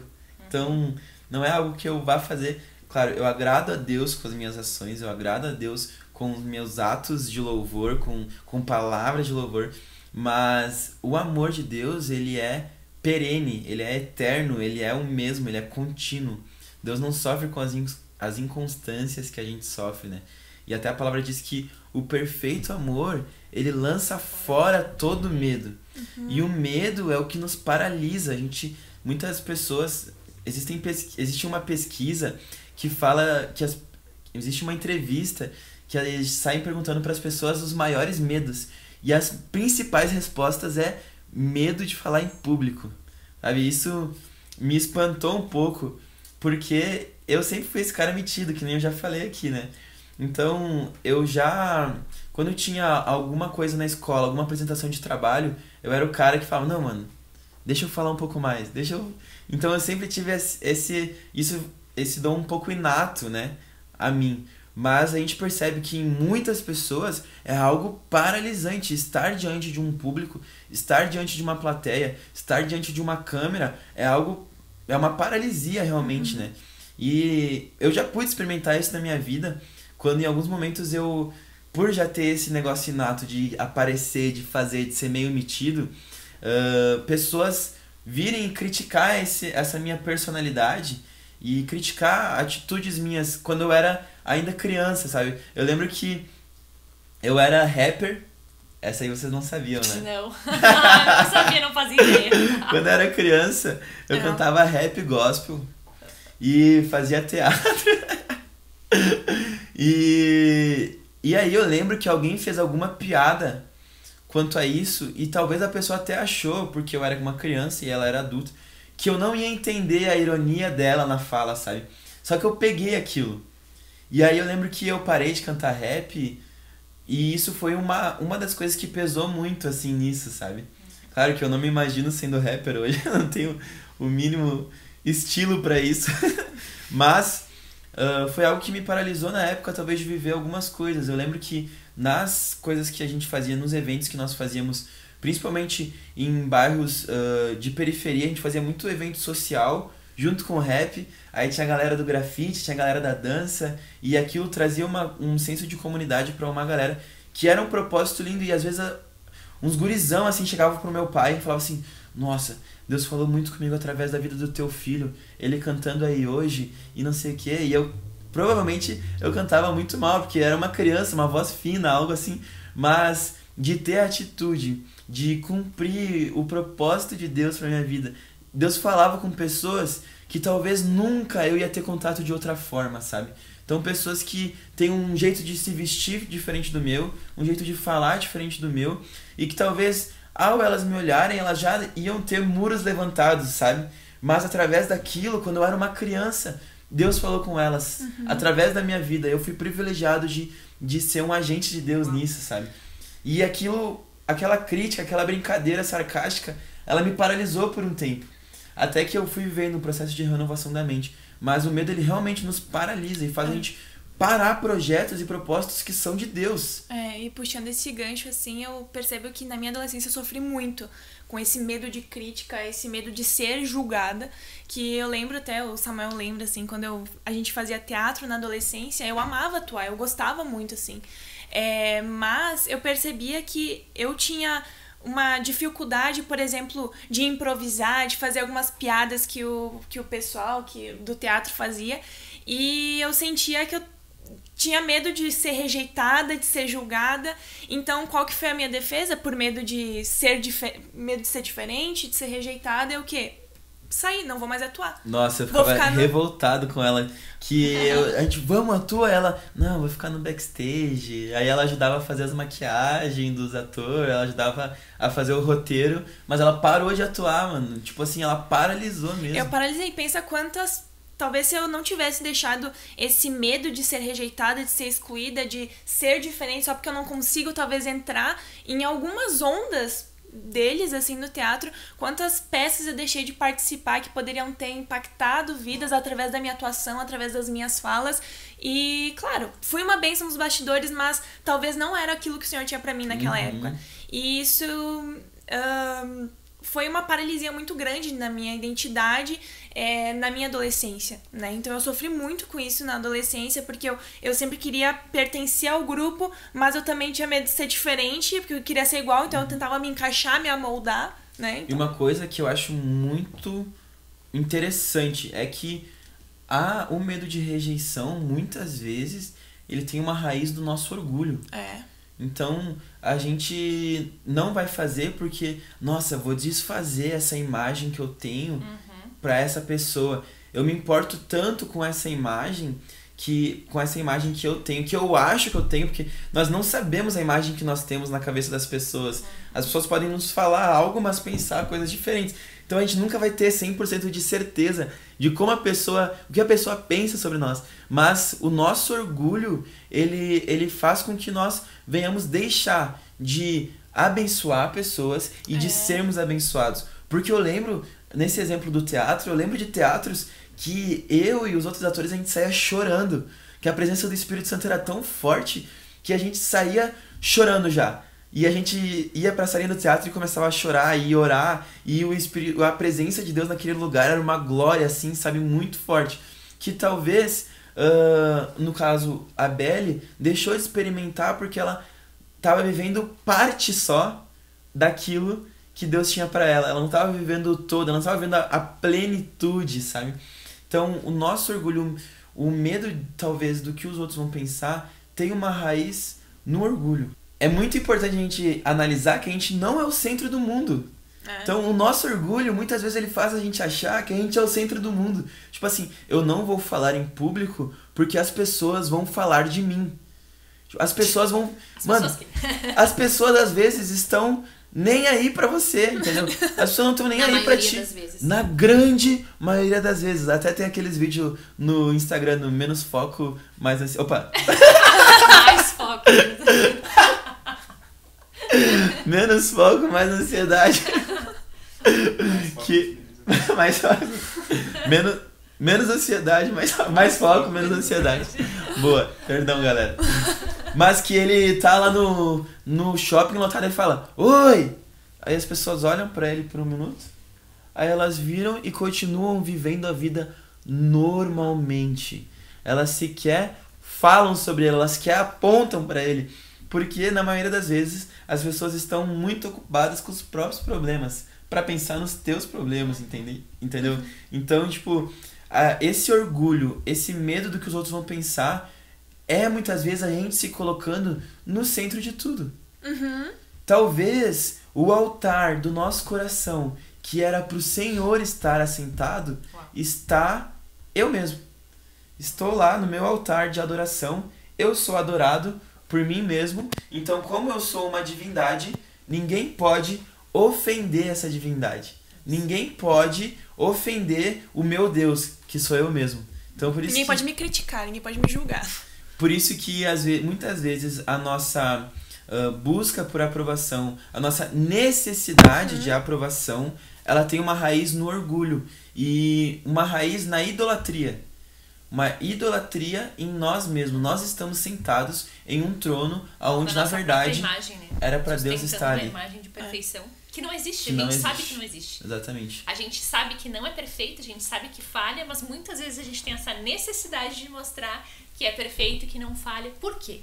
S3: Então não é algo que eu vá fazer. Claro, eu agrado a Deus com as minhas ações, eu agrado a Deus com os meus atos de louvor, com palavras de louvor, mas o amor de Deus, ele é perene, ele é eterno, ele é o mesmo, ele é contínuo. Deus não sofre com as inconstâncias que a gente sofre, né? E até a palavra diz que o perfeito amor, ele lança fora todo medo. E o medo é o que nos paralisa. Muitas pessoas, existe uma pesquisa que fala que existe uma entrevista que eles saem perguntando para as pessoas os maiores medos. E as principais respostas é medo de falar em público. Sabe? Isso me espantou um pouco, porque eu sempre fui esse cara metido, que nem eu já falei aqui, né? Então, quando eu tinha alguma coisa na escola, alguma apresentação de trabalho, eu era o cara que falava, não, mano, deixa eu falar um pouco mais, Então eu sempre tive esse dom um pouco inato, né, a mim. Mas a gente percebe que em muitas pessoas é algo paralisante. Estar diante de um público, estar diante de uma plateia, estar diante de uma câmera é uma paralisia realmente, né? E eu já pude experimentar isso na minha vida, quando em alguns momentos por já ter esse negócio inato de aparecer, de fazer, de ser meio metido, pessoas virem criticar essa minha personalidade e criticar atitudes minhas quando eu era ainda criança, sabe? Eu lembro que eu era rapper, essa aí vocês não sabiam, né?
S1: Não, não sabia, não fazia ideia.
S3: Quando eu era criança, eu cantava rap gospel e fazia teatro. E aí eu lembro que alguém fez alguma piada quanto a isso, e talvez a pessoa até achou, porque eu era uma criança e ela era adulta, que eu não ia entender a ironia dela na fala, sabe? Só que eu peguei aquilo. E aí eu lembro que eu parei de cantar rap, e isso foi uma das coisas que pesou muito, assim, nisso, sabe? Claro que eu não me imagino sendo rapper hoje, eu não tenho o mínimo estilo pra isso, mas foi algo que me paralisou na época, talvez, de viver algumas coisas. Eu lembro que nas coisas que a gente fazia, nos eventos que nós fazíamos, principalmente em bairros de periferia, a gente fazia muito evento social junto com o rap. Aí tinha a galera do grafite, tinha a galera da dança, e aquilo trazia um senso de comunidade pra uma galera que era um propósito lindo. E às vezes uns gurizão assim chegavam pro meu pai e falavam assim: nossa, Deus falou muito comigo através da vida do teu filho, ele cantando aí hoje e não sei o que. E eu provavelmente eu cantava muito mal, porque era uma criança, uma voz fina, algo assim, mas de ter a atitude de cumprir o propósito de Deus pra minha vida. Deus falava com pessoas que talvez nunca eu ia ter contato de outra forma, sabe? Então, pessoas que têm um jeito de se vestir diferente do meu, um jeito de falar diferente do meu, e que talvez, ao elas me olharem, elas já iam ter muros levantados, sabe? Mas através daquilo, quando eu era uma criança, Deus falou com elas. Através da minha vida, eu fui privilegiado de ser um agente de Deus nisso, sabe? E aquela crítica, aquela brincadeira sarcástica, ela me paralisou por um tempo. Até que eu fui vivendo um processo de renovação da mente. Mas o medo, ele realmente nos paralisa e faz a gente parar projetos e propósitos que são de Deus.
S2: E puxando esse gancho, assim, eu percebo que na minha adolescência eu sofri muito com esse medo de crítica, esse medo de ser julgada, que eu lembro até, o Samuel lembra, assim, quando a gente fazia teatro na adolescência, eu amava atuar, eu gostava muito, assim. Mas eu percebia que eu tinha uma dificuldade, por exemplo, de improvisar, de fazer algumas piadas que o pessoal do teatro fazia, e eu sentia que eu tinha medo de ser rejeitada, de ser julgada. Então, qual que foi a minha defesa? Por medo de ser diferente, de ser rejeitada, é o quê? Sair, não vou mais atuar.
S3: Nossa, eu ficava revoltado com ela. A gente, vamos, atua? Ela, não, vou ficar no backstage. Aí ela ajudava a fazer as maquiagens dos atores, ela ajudava a fazer o roteiro, mas ela parou de atuar, mano. Tipo assim, ela paralisou mesmo.
S2: Eu paralisei. Pensa quantas... Talvez se eu não tivesse deixado esse medo de ser rejeitada, de ser excluída, de ser diferente, só porque eu não consigo talvez entrar em algumas ondas deles, assim, no teatro, quantas peças eu deixei de participar que poderiam ter impactado vidas através da minha atuação, através das minhas falas. E, claro, fui uma bênção nos bastidores, mas talvez não era aquilo que o Senhor tinha pra mim naquela época. E isso foi uma paralisia muito grande na minha identidade, na minha adolescência, né? Então eu sofri muito com isso na adolescência, porque eu sempre queria pertencer ao grupo, mas eu também tinha medo de ser diferente, porque eu queria ser igual, então eu tentava me encaixar, me amoldar, né? Então...
S3: E uma coisa que eu acho muito interessante é que o medo de rejeição, muitas vezes, ele tem uma raiz do nosso orgulho. Então, a gente não vai fazer porque, nossa, vou desfazer essa imagem que eu tenho pra essa pessoa. Eu me importo tanto com essa imagem que eu tenho, que eu acho que eu tenho, porque nós não sabemos a imagem que nós temos na cabeça das pessoas. As pessoas podem nos falar algo, mas pensar coisas diferentes. Então a gente nunca vai ter 100% de certeza de o que a pessoa pensa sobre nós. Mas o nosso orgulho, ele faz com que nós venhamos deixar de abençoar pessoas e de sermos abençoados. Porque eu lembro, nesse exemplo do teatro, eu lembro de teatros que eu e os outros atores, a gente saía chorando. Que a presença do Espírito Santo era tão forte que a gente saía chorando já. E a gente ia pra salinha do teatro e começava a chorar e orar. E a presença de Deus naquele lugar era uma glória, assim, sabe, muito forte. Que talvez, no caso, a Belle deixou de experimentar porque ela estava vivendo parte só daquilo que Deus tinha pra ela. Ela não estava vivendo todo, ela não estava vivendo a plenitude, sabe? Então, o nosso orgulho, o medo, talvez, do que os outros vão pensar, tem uma raiz no orgulho. É muito importante a gente analisar que a gente não é o centro do mundo. Então, o nosso orgulho, muitas vezes, ele faz a gente achar que a gente é o centro do mundo. Tipo assim, eu não vou falar em público porque as pessoas vão falar de mim. As pessoas vão... Mano,
S1: pessoas
S3: as pessoas às vezes estão nem aí pra você, entendeu? As pessoas não estão nem aí pra ti.
S1: das vezes.
S3: Na grande maioria das vezes. Até tem aqueles vídeos no Instagram, no Menos Foco, Mais Ansiedade. Opa!
S1: Mais foco.
S3: Menos foco, mais ansiedade. Que... mais foco. Menos ansiedade, mais foco, menos ansiedade. Boa, perdão, galera. Mas que ele tá lá no shopping lotado e fala: oi! Aí as pessoas olham pra ele por um minuto, aí elas viram e continuam vivendo a vida normalmente. Elas sequer falam sobre ele, elas sequer apontam pra ele. Porque na maioria das vezes as pessoas estão muito ocupadas com os próprios problemas pra pensar nos teus problemas, entendeu? Então, tipo, esse orgulho, esse medo do que os outros vão pensar é muitas vezes a gente se colocando no centro de tudo. Talvez o altar do nosso coração, que era pro Senhor estar assentado, está eu mesmo. Estou lá no meu altar de adoração, eu sou adorado por mim mesmo. Então, como eu sou uma divindade, ninguém pode ofender essa divindade. Ninguém pode ofender o meu Deus, que sou eu mesmo. Então, por isso
S2: ninguém pode me criticar, ninguém pode me julgar.
S3: Por isso que muitas vezes a nossa busca por aprovação, a nossa necessidade de aprovação, ela tem uma raiz no orgulho e uma raiz na idolatria. Uma idolatria em nós mesmos. Nós estamos sentados em um trono onde, na verdade,
S1: imagem, né?
S3: era para Deus estar ali.
S1: Uma imagem de perfeição que não existe.
S3: Que
S1: A gente sabe que não existe.
S3: Exatamente.
S1: A gente sabe que não é perfeito, a gente sabe que falha, mas muitas vezes a gente tem essa necessidade de mostrar que é perfeito, que não falha. Por quê?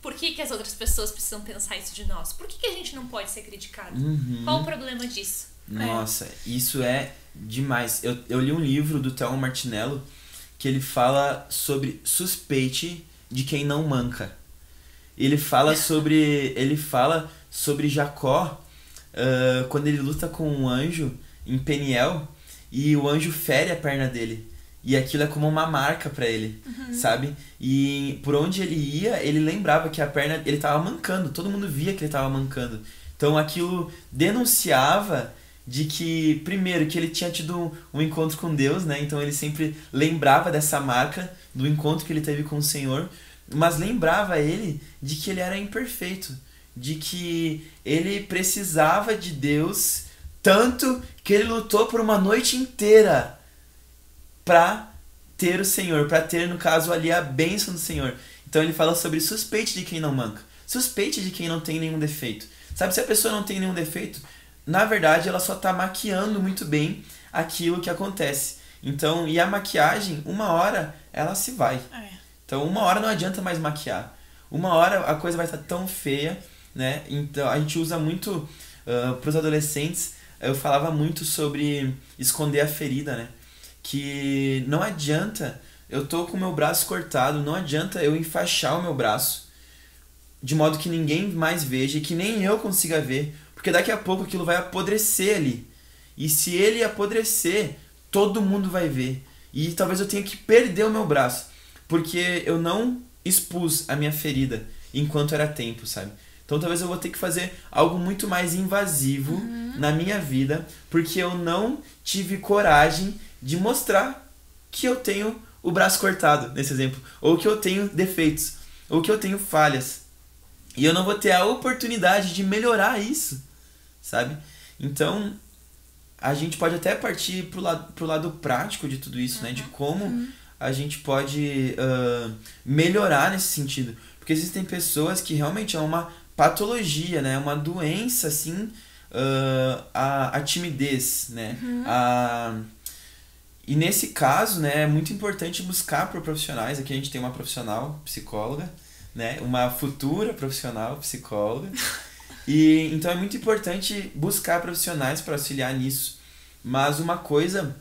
S1: Por que as outras pessoas precisam pensar isso de nós? Por que a gente não pode ser criticado? Qual o problema disso?
S3: Nossa, isso é demais. Eu li um livro do Thelma Martinello que ele fala sobre suspeite de quem não manca. Ele fala sobre Jacó, quando ele luta com um anjo em Peniel e o anjo fere a perna dele. E aquilo é como uma marca pra ele, sabe? E por onde ele ia, ele lembrava que a perna... Ele tava mancando, todo mundo via que ele tava mancando. Então aquilo denunciava de que, primeiro, que ele tinha tido um encontro com Deus, né? Então ele sempre lembrava dessa marca do encontro que ele teve com o Senhor, mas lembrava ele de que ele era imperfeito, de que ele precisava de Deus, tanto que ele lutou por uma noite inteira para ter o Senhor, para ter, no caso ali, a bênção do Senhor. Então ele fala sobre suspeite de quem não manca, suspeite de quem não tem nenhum defeito. Sabe, se a pessoa não tem nenhum defeito, na verdade ela só tá maquiando muito bem aquilo que acontece. Então, e a maquiagem, uma hora ela se vai. Então, uma hora não adianta mais maquiar. Uma hora a coisa vai estar tão feia, né? Então, a gente usa muito, pros adolescentes, eu falava muito sobre esconder a ferida, né? Que não adianta, eu tô com o meu braço cortado, não adianta eu enfaixar o meu braço de modo que ninguém mais veja e que nem eu consiga ver, porque daqui a pouco aquilo vai apodrecer ali. E se ele apodrecer, todo mundo vai ver. E talvez eu tenha que perder o meu braço, porque eu não expus a minha ferida enquanto era tempo, sabe? Então talvez eu vou ter que fazer algo muito mais invasivo na minha vida, porque eu não tive coragem de mostrar que eu tenho o braço cortado, nesse exemplo, ou que eu tenho defeitos, ou que eu tenho falhas. E eu não vou ter a oportunidade de melhorar isso, sabe? Então, a gente pode até partir pro lado prático de tudo isso, né? De como a gente pode melhorar nesse sentido. Porque existem pessoas que realmente é uma patologia, né? Uma doença, assim, a timidez, né? E nesse caso, né, é muito importante buscar por profissionais. Aqui a gente tem uma profissional psicóloga, né? Uma futura profissional psicóloga. E então é muito importante buscar profissionais para auxiliar nisso. Mas uma coisa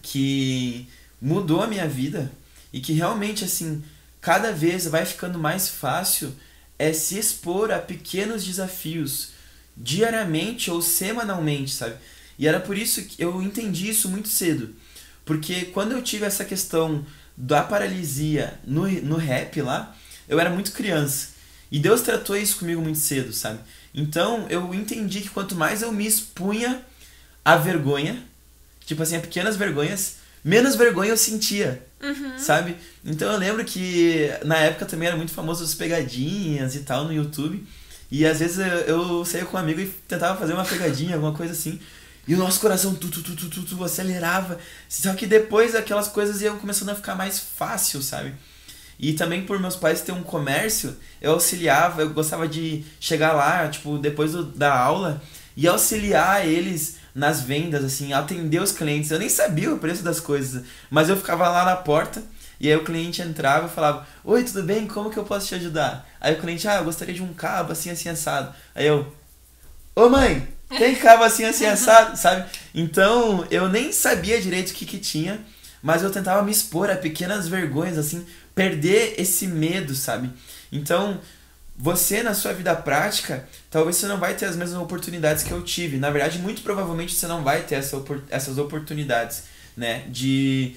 S3: que mudou a minha vida e que realmente, assim, cada vez vai ficando mais fácil é se expor a pequenos desafios diariamente ou semanalmente, sabe? E era por isso que eu entendi isso muito cedo. Porque quando eu tive essa questão da paralisia no rap lá, eu era muito criança. E Deus tratou isso comigo muito cedo, sabe? Então eu entendi que quanto mais eu me expunha à vergonha, tipo assim, a pequenas vergonhas, menos vergonha eu sentia, sabe? Então eu lembro que na época também era muito famoso as pegadinhas e tal no YouTube. E às vezes eu saía com um amigo e tentava fazer uma pegadinha, alguma coisa assim. E o nosso coração acelerava. Só que depois aquelas coisas iam começando a ficar mais fácil, sabe? E também por meus pais ter um comércio, eu auxiliava, eu gostava de chegar lá, tipo, depois da aula, e auxiliar eles nas vendas, assim, atender os clientes. Eu nem sabia o preço das coisas, mas eu ficava lá na porta, e aí o cliente entrava e falava, oi, tudo bem? Como que eu posso te ajudar? Aí o cliente, eu gostaria de um cabo assim, assim, assado. Aí eu, ô mãe, tem cabo assim, assim, assado, sabe? Então, eu nem sabia direito o que tinha, mas eu tentava me expor a pequenas vergonhas, assim, perder esse medo, sabe? Então, você na sua vida prática, talvez você não vai ter as mesmas oportunidades que eu tive. Na verdade, muito provavelmente você não vai ter essas oportunidades, né? De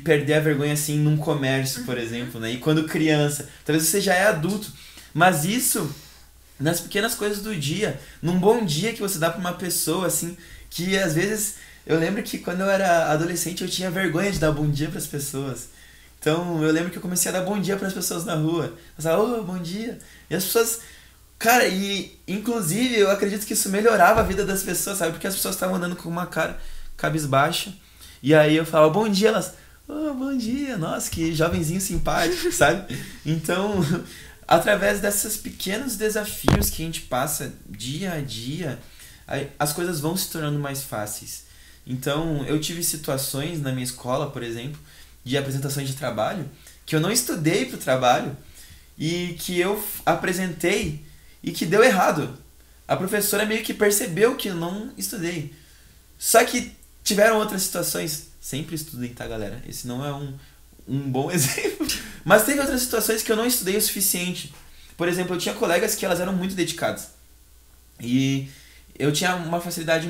S3: perder a vergonha, assim, num comércio, por exemplo, né? E quando criança, talvez você já é adulto, mas isso nas pequenas coisas do dia, num bom dia que você dá pra uma pessoa, assim, que às vezes, eu lembro que quando eu era adolescente eu tinha vergonha de dar bom dia pras pessoas. Então, eu lembro que eu comecei a dar bom dia para as pessoas na rua. Eu falava, bom dia. E as pessoas... Cara, e inclusive eu acredito que isso melhorava a vida das pessoas, sabe? Porque as pessoas estavam andando com uma cara cabisbaixa. E aí eu falava, bom dia. Elas, bom dia. Nossa, que jovenzinho simpático, sabe? Então, através desses pequenos desafios que a gente passa dia a dia, as coisas vão se tornando mais fáceis. Então, eu tive situações na minha escola, por exemplo, de apresentações de trabalho, que eu não estudei pro trabalho e que eu apresentei e que deu errado. A professora meio que percebeu que eu não estudei. Só que tiveram outras situações. Sempre estudem, tá, galera? Esse não é um bom exemplo. Mas teve outras situações que eu não estudei o suficiente. Por exemplo, eu tinha colegas que elas eram muito dedicadas. E eu tinha uma facilidade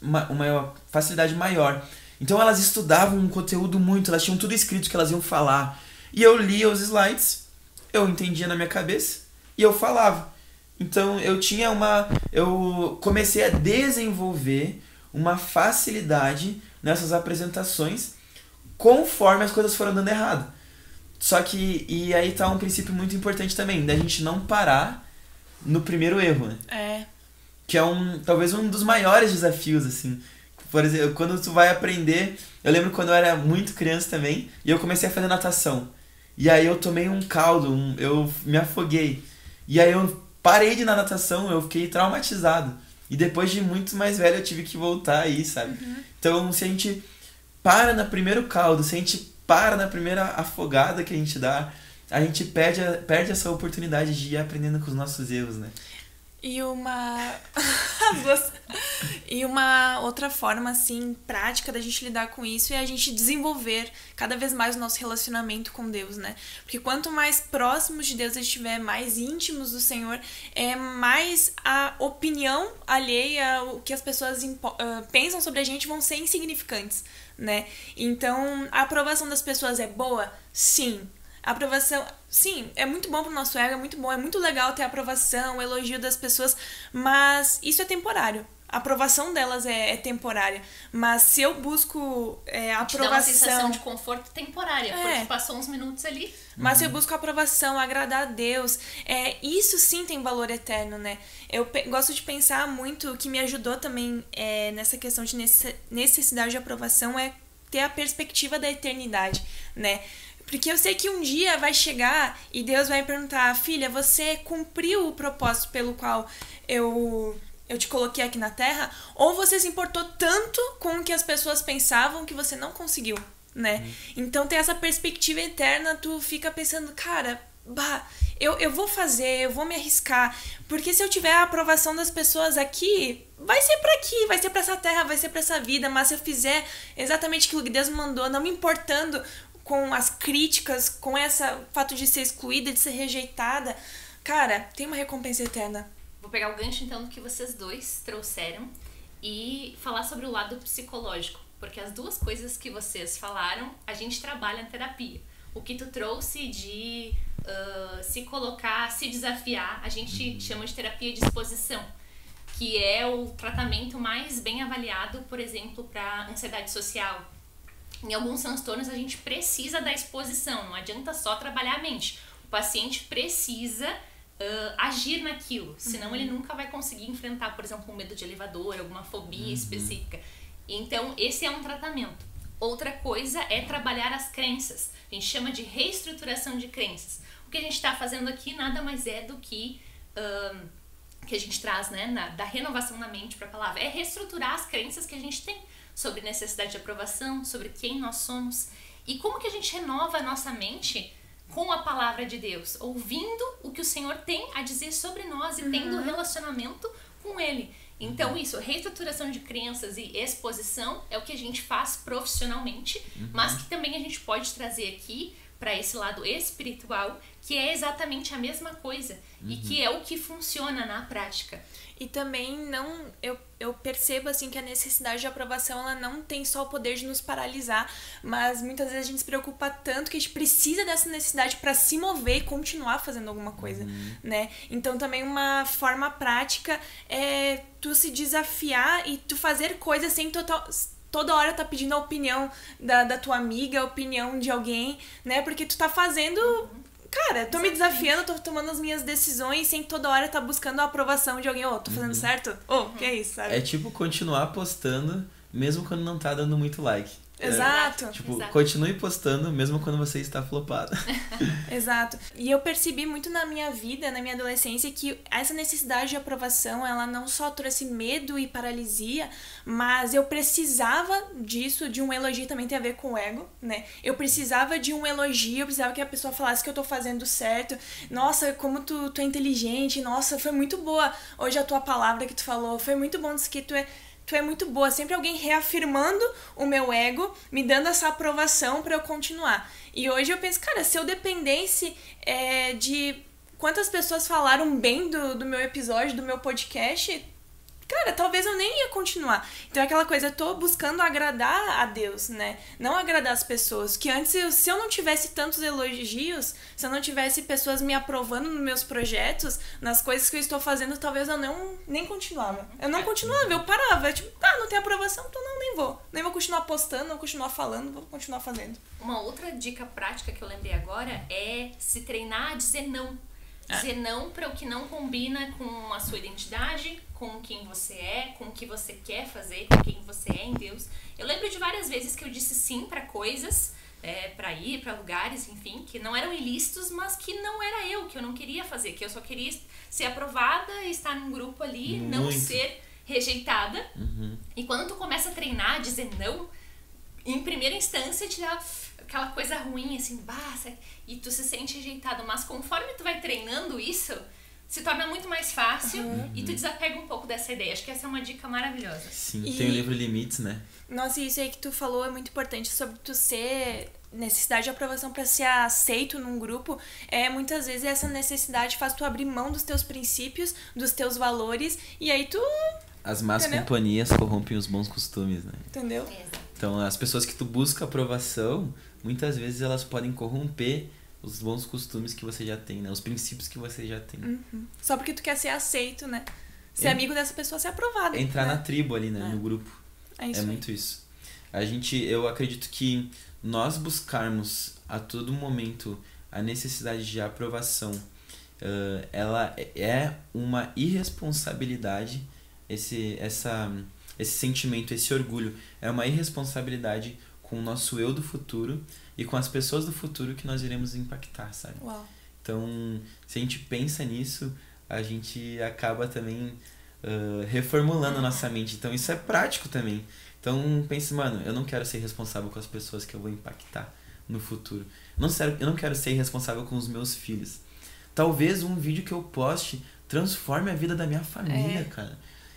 S3: uma facilidade maior. Então elas estudavam um conteúdo muito, elas tinham tudo escrito que elas iam falar. E eu lia os slides, eu entendia na minha cabeça e eu falava. Então eu comecei a desenvolver uma facilidade nessas apresentações conforme as coisas foram dando errado. Só que, e aí tá um princípio muito importante também, da gente não parar no primeiro erro, né? Que é talvez um dos maiores desafios, assim. Por exemplo, quando tu vai aprender... Eu lembro quando eu era muito criança também, e eu comecei a fazer natação. E aí eu tomei um caldo, eu me afoguei. E aí eu parei de ir na natação, eu fiquei traumatizado. E depois de muito mais velho eu tive que voltar aí, sabe? Então, se a gente para no primeiro caldo, se a gente para na primeira afogada que a gente dá, a gente perde essa oportunidade de ir aprendendo com os nossos erros, né?
S2: E uma outra forma, assim, prática da gente lidar com isso é a gente desenvolver cada vez mais o nosso relacionamento com Deus, né? Porque quanto mais próximos de Deus a gente estiver, mais íntimos do Senhor, mais a opinião alheia, o que as pessoas pensam sobre a gente vão ser insignificantes, né? Então, a aprovação das pessoas é boa? Sim. A aprovação, sim, é muito bom pro nosso ego, é muito bom, é muito legal ter a aprovação, o elogio das pessoas, mas isso é temporário. A aprovação delas é temporária. Mas se eu busco a aprovação...
S1: Te dá uma sensação de conforto temporária, porque passou uns minutos ali.
S2: Mas se eu busco a aprovação, agradar a Deus, isso sim tem valor eterno, né? Eu gosto de pensar muito, o que me ajudou também nessa questão de necessidade de aprovação é ter a perspectiva da eternidade, né? Porque eu sei que um dia vai chegar e Deus vai perguntar, filha, você cumpriu o propósito pelo qual eu te coloquei aqui na Terra? Ou você se importou tanto com o que as pessoas pensavam que você não conseguiu, né? Então tem essa perspectiva eterna, tu fica pensando, cara, eu vou fazer, eu vou me arriscar, porque se eu tiver a aprovação das pessoas aqui, vai ser pra aqui, vai ser pra essa terra, vai ser pra essa vida, mas se eu fizer exatamente aquilo que Deus me mandou, não me importando com as críticas, com esse fato de ser excluída, de ser rejeitada, cara, tem uma recompensa eterna.
S1: Vou pegar o gancho então do que vocês dois trouxeram e falar sobre o lado psicológico, porque as duas coisas que vocês falaram, a gente trabalha na terapia. O que tu trouxe de se colocar, se desafiar. A gente chama de terapia de exposição, que é o tratamento mais bem avaliado, por exemplo, para ansiedade social. Em alguns transtornos a gente precisa da exposição, não adianta só trabalhar a mente. O paciente precisa agir naquilo, senão ele nunca vai conseguir enfrentar, por exemplo, um medo de elevador, alguma fobia específica. Então, esse é um tratamento. Outra coisa é trabalhar as crenças. A gente chama de reestruturação de crenças. O que a gente está fazendo aqui nada mais é do que a gente traz, né, da renovação da mente para a palavra. É reestruturar as crenças que a gente tem sobre necessidade de aprovação, sobre quem nós somos. E como que a gente renova a nossa mente? Com a palavra de Deus, ouvindo o que o Senhor tem a dizer sobre nós e tendo relacionamento com Ele. Então isso, reestruturação de crenças e exposição é o que a gente faz profissionalmente, mas que também a gente pode trazer aqui para esse lado espiritual, que é exatamente a mesma coisa e que é o que funciona na prática.
S2: E também eu percebo assim que a necessidade de aprovação ela não tem só o poder de nos paralisar, mas muitas vezes a gente se preocupa tanto que a gente precisa dessa necessidade para se mover e continuar fazendo alguma coisa, né? Então também uma forma prática é tu se desafiar e tu fazer coisas sem toda hora tá pedindo a opinião da tua amiga, a opinião de alguém, né? Porque tu tá fazendo... Cara, tô me desafiando, tô tomando as minhas decisões sem toda hora tá buscando a aprovação de alguém. Tô fazendo certo? Que é isso, sabe?
S3: É tipo continuar postando mesmo quando não tá dando muito like.
S2: Exato.
S3: Continue postando mesmo quando você está flopado.
S2: Exato. E eu percebi muito na minha vida, na minha adolescência, que essa necessidade de aprovação, ela não só trouxe medo e paralisia, mas eu precisava disso, de um elogio, também tem a ver com o ego, né? Eu precisava de um elogio, eu precisava que a pessoa falasse que eu tô fazendo certo. Nossa, como tu é inteligente, nossa, foi muito boa hoje a tua palavra que tu falou, foi muito bom disso que tu é muito boa, sempre alguém reafirmando o meu ego, me dando essa aprovação pra eu continuar. E hoje eu penso, cara, se eu dependesse de quantas pessoas falaram bem do meu episódio, do meu podcast, cara, talvez eu nem ia continuar. Então é aquela coisa, eu tô buscando agradar a Deus, né? Não agradar as pessoas. Que antes, se eu não tivesse tantos elogios, se eu não tivesse pessoas me aprovando nos meus projetos, nas coisas que eu estou fazendo, talvez eu nem continuava. Eu não continuava, eu parava. Tipo, não tem aprovação, então nem vou. Nem vou continuar postando, não vou continuar falando, vou continuar fazendo.
S1: Uma outra dica prática que eu lembrei agora é se treinar a dizer não. Dizer não para o que não combina com a sua identidade, com quem você é, com o que você quer fazer, com quem você é em Deus. Eu lembro de várias vezes que eu disse sim para coisas, para ir para lugares, enfim, que não eram ilícitos, mas que não era eu, que eu não queria fazer, que eu só queria ser aprovada, estar num grupo ali, não ser rejeitada. E quando tu começa a treinar, a dizer não, em primeira instância te dá aquela coisa ruim, assim, e tu se sente rejeitado. Mas conforme tu vai treinando isso, se torna muito mais fácil e tu desapega um pouco dessa ideia. Acho que essa é uma dica maravilhosa.
S3: Sim, tem o livro Limites, né?
S2: Nossa, isso aí que tu falou é muito importante sobre tu ser... necessidade de aprovação para ser aceito num grupo. Muitas vezes essa necessidade faz tu abrir mão dos teus princípios, dos teus valores, e aí tu...
S3: As más companhias corrompem os bons costumes, né?
S2: Entendeu?
S3: Então, as pessoas que tu busca aprovação, muitas vezes elas podem corromper os bons costumes que você já tem, né? Os princípios que você já tem.
S2: Só porque tu quer ser aceito, né? Ser amigo dessa pessoa, ser aprovado.
S3: Entrar na tribo ali, né? No grupo.
S2: É
S3: muito isso. Eu acredito que nós buscarmos a todo momento a necessidade de aprovação, ela é uma irresponsabilidade. Esse sentimento, esse orgulho é uma irresponsabilidade com o nosso eu do futuro e com as pessoas do futuro que nós iremos impactar, sabe?
S2: Uau.
S3: Então, se a gente pensa nisso, a gente acaba também reformulando a nossa mente. Então, isso é prático também. Então, pense, mano, eu não quero ser responsável com as pessoas que eu vou impactar no futuro. Eu não quero ser responsável com os meus filhos. Talvez um vídeo que eu poste transforme a vida da minha família, cara.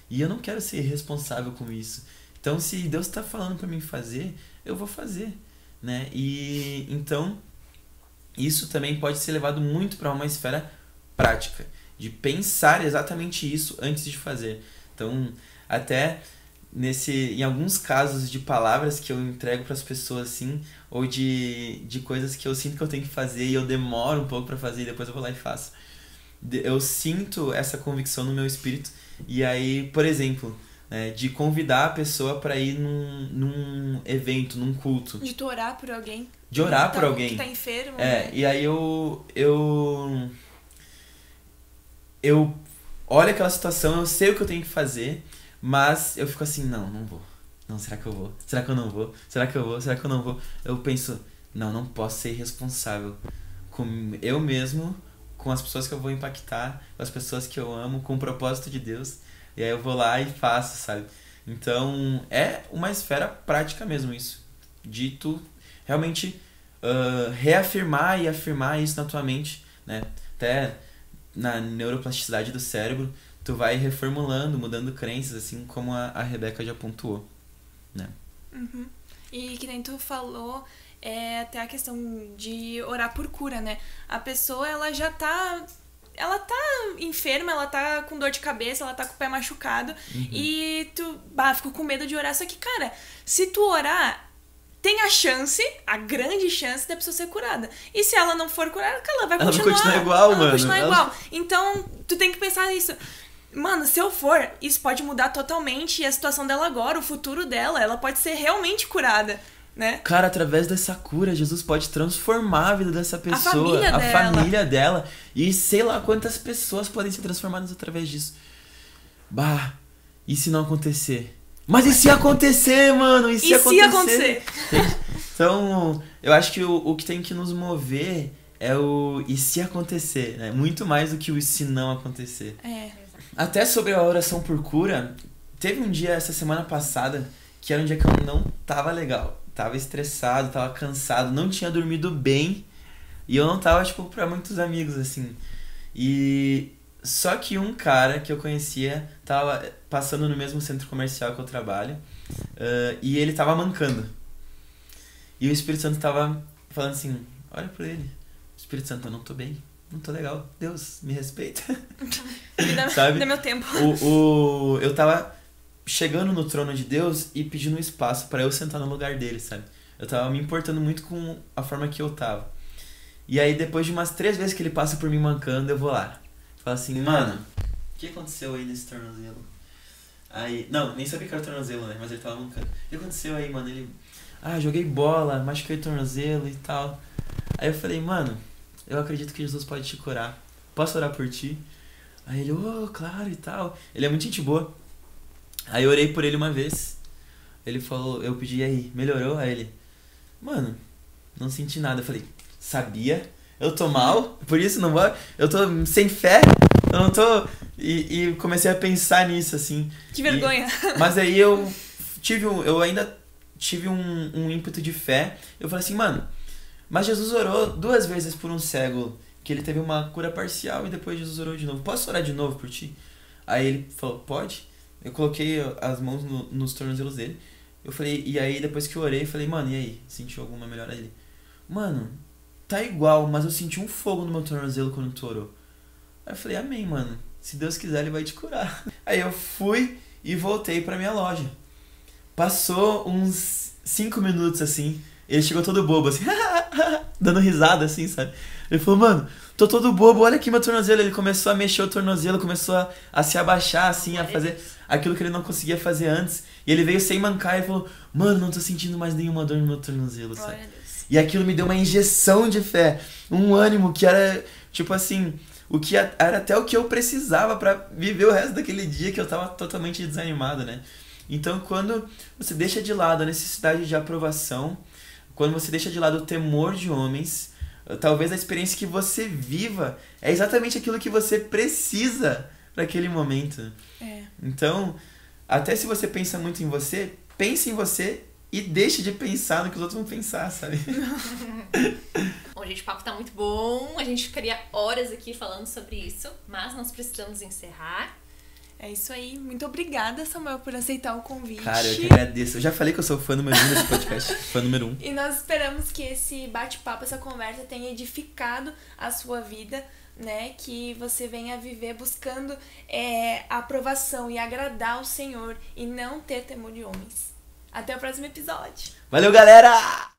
S3: E eu não quero ser responsável com isso. Então, se Deus está falando para mim fazer, eu vou fazer, né? E então, isso também pode ser levado muito para uma esfera prática, de pensar exatamente isso antes de fazer. Então, até em alguns casos de palavras que eu entrego para as pessoas assim, ou de coisas que eu sinto que eu tenho que fazer e eu demoro um pouco para fazer e depois eu vou lá e faço. Eu sinto essa convicção no meu espírito e aí, por exemplo, né, de convidar a pessoa para ir num evento, num culto.
S2: De tu orar por alguém.
S3: De orar por alguém.
S2: Que tá enfermo.
S3: E aí eu olho aquela situação, eu sei o que eu tenho que fazer, mas eu fico assim, não vou. Não, será que eu vou? Será que eu não vou? Será que eu vou? Será que eu não vou? Eu penso, não posso ser irresponsável com eu mesmo, com as pessoas que eu vou impactar, com as pessoas que eu amo, com o propósito de Deus. E aí eu vou lá e faço, sabe? Então, é uma esfera prática mesmo isso. De tu realmente reafirmar e afirmar isso na tua mente, né? Até na neuroplasticidade do cérebro, tu vai reformulando, mudando crenças, assim como a Rebeca já pontuou, né?
S2: Uhum. E que nem tu falou, até a questão de orar por cura, né? A pessoa, ela tá enferma, ela tá com dor de cabeça, ela tá com o pé machucado, e tu, fico com medo de orar. Só que, cara, se tu orar, tem a grande chance da pessoa ser curada. E se ela não for curada, ela vai continuar.
S3: Ela vai continuar igual, mano.
S2: Ela vai continuar igual. Então, tu tem que pensar nisso. Mano, se eu for, isso pode mudar totalmente a situação dela agora, o futuro dela. Ela pode ser realmente curada, né? Cara,
S3: através dessa cura, Jesus pode transformar a vida dessa pessoa.
S2: A
S3: família dela. E sei lá quantas pessoas podem ser transformadas através disso. E se não acontecer? Mas e se acontecer, mano? E se acontecer? Então, eu acho que o que tem que nos mover é o e se acontecer, né? Muito mais do que o e se não acontecer. Até sobre a oração por cura, teve um dia essa semana passada que era um dia que eu não tava legal. Tava estressado, tava cansado, não tinha dormido bem. E eu não tava, pra muitos amigos, assim. Só que um cara que eu conhecia tava passando no mesmo centro comercial que eu trabalho, e ele tava mancando. E o Espírito Santo tava falando assim, olha pra ele, Espírito Santo, eu não tô bem, não tô legal, Deus, me respeita. Sabe?
S2: Dá meu tempo.
S3: Eu tava chegando no trono de Deus e pedindo espaço pra eu sentar no lugar dele, sabe? Eu tava me importando muito com a forma que eu tava. E aí depois de umas 3 vezes que ele passa por mim mancando, eu vou lá. Fala assim, mano, o que aconteceu aí nesse tornozelo? Aí, não, nem sabia que era tornozelo, né? Mas ele tava mancando. O que aconteceu aí, mano? Ele, joguei bola, machuquei o tornozelo e tal. Aí eu falei, mano, eu acredito que Jesus pode te curar. Posso orar por ti? Aí ele, claro e tal. Ele é muito gente boa. Aí eu orei por ele uma vez. Ele falou, eu pedi, e aí, melhorou? Aí ele, mano, não senti nada. Eu falei, sabia? Eu tô mal, por isso não vou. Eu tô sem fé, eu não tô. E comecei a pensar nisso, assim.
S2: Que vergonha.
S3: Mas aí eu ainda tive um ímpeto de fé. Eu falei assim, mano, mas Jesus orou 2 vezes por um cego, que ele teve uma cura parcial e depois Jesus orou de novo. Posso orar de novo por ti? Aí ele falou, pode. Eu coloquei as mãos nos tornozelos dele. Eu falei, e aí depois que eu orei, eu falei, mano, e aí? Sentiu alguma melhora ali? Mano, tá igual, mas eu senti um fogo no meu tornozelo quando tu orou. Aí eu falei, amém, mano. Se Deus quiser, ele vai te curar. Aí eu fui e voltei pra minha loja. Passou uns 5 minutos, assim. Ele chegou todo bobo, assim, dando risada, assim, sabe? Ele falou, mano, tô todo bobo, olha aqui meu tornozelo. Ele começou a mexer o tornozelo, começou a se abaixar, assim, a fazer aquilo que ele não conseguia fazer antes. E ele veio sem mancar e falou, mano, não tô sentindo mais nenhuma dor no meu tornozelo, sabe? E aquilo me deu uma injeção de fé, um ânimo que era, tipo assim, era até o que eu precisava pra viver o resto daquele dia que eu tava totalmente desanimado, né? Então, quando você deixa de lado a necessidade de aprovação, quando você deixa de lado o temor de homens, talvez a experiência que você viva é exatamente aquilo que você precisa para aquele momento. Então, até se você pensa muito em você, pense em você e deixe de pensar no que os outros vão pensar, sabe?
S1: Bom, gente, o papo tá muito bom. A gente ficaria horas aqui falando sobre isso, mas nós precisamos encerrar.
S2: É isso aí. Muito obrigada, Samuel, por aceitar o convite.
S3: Cara, eu que agradeço. Eu já falei que eu sou fã número 1 desse podcast. Fã número 1.
S2: E nós esperamos que esse bate-papo, essa conversa tenha edificado a sua vida, né? Que você venha viver buscando a aprovação e agradar o Senhor e não ter temor de homens. Até o próximo episódio.
S3: Valeu, galera!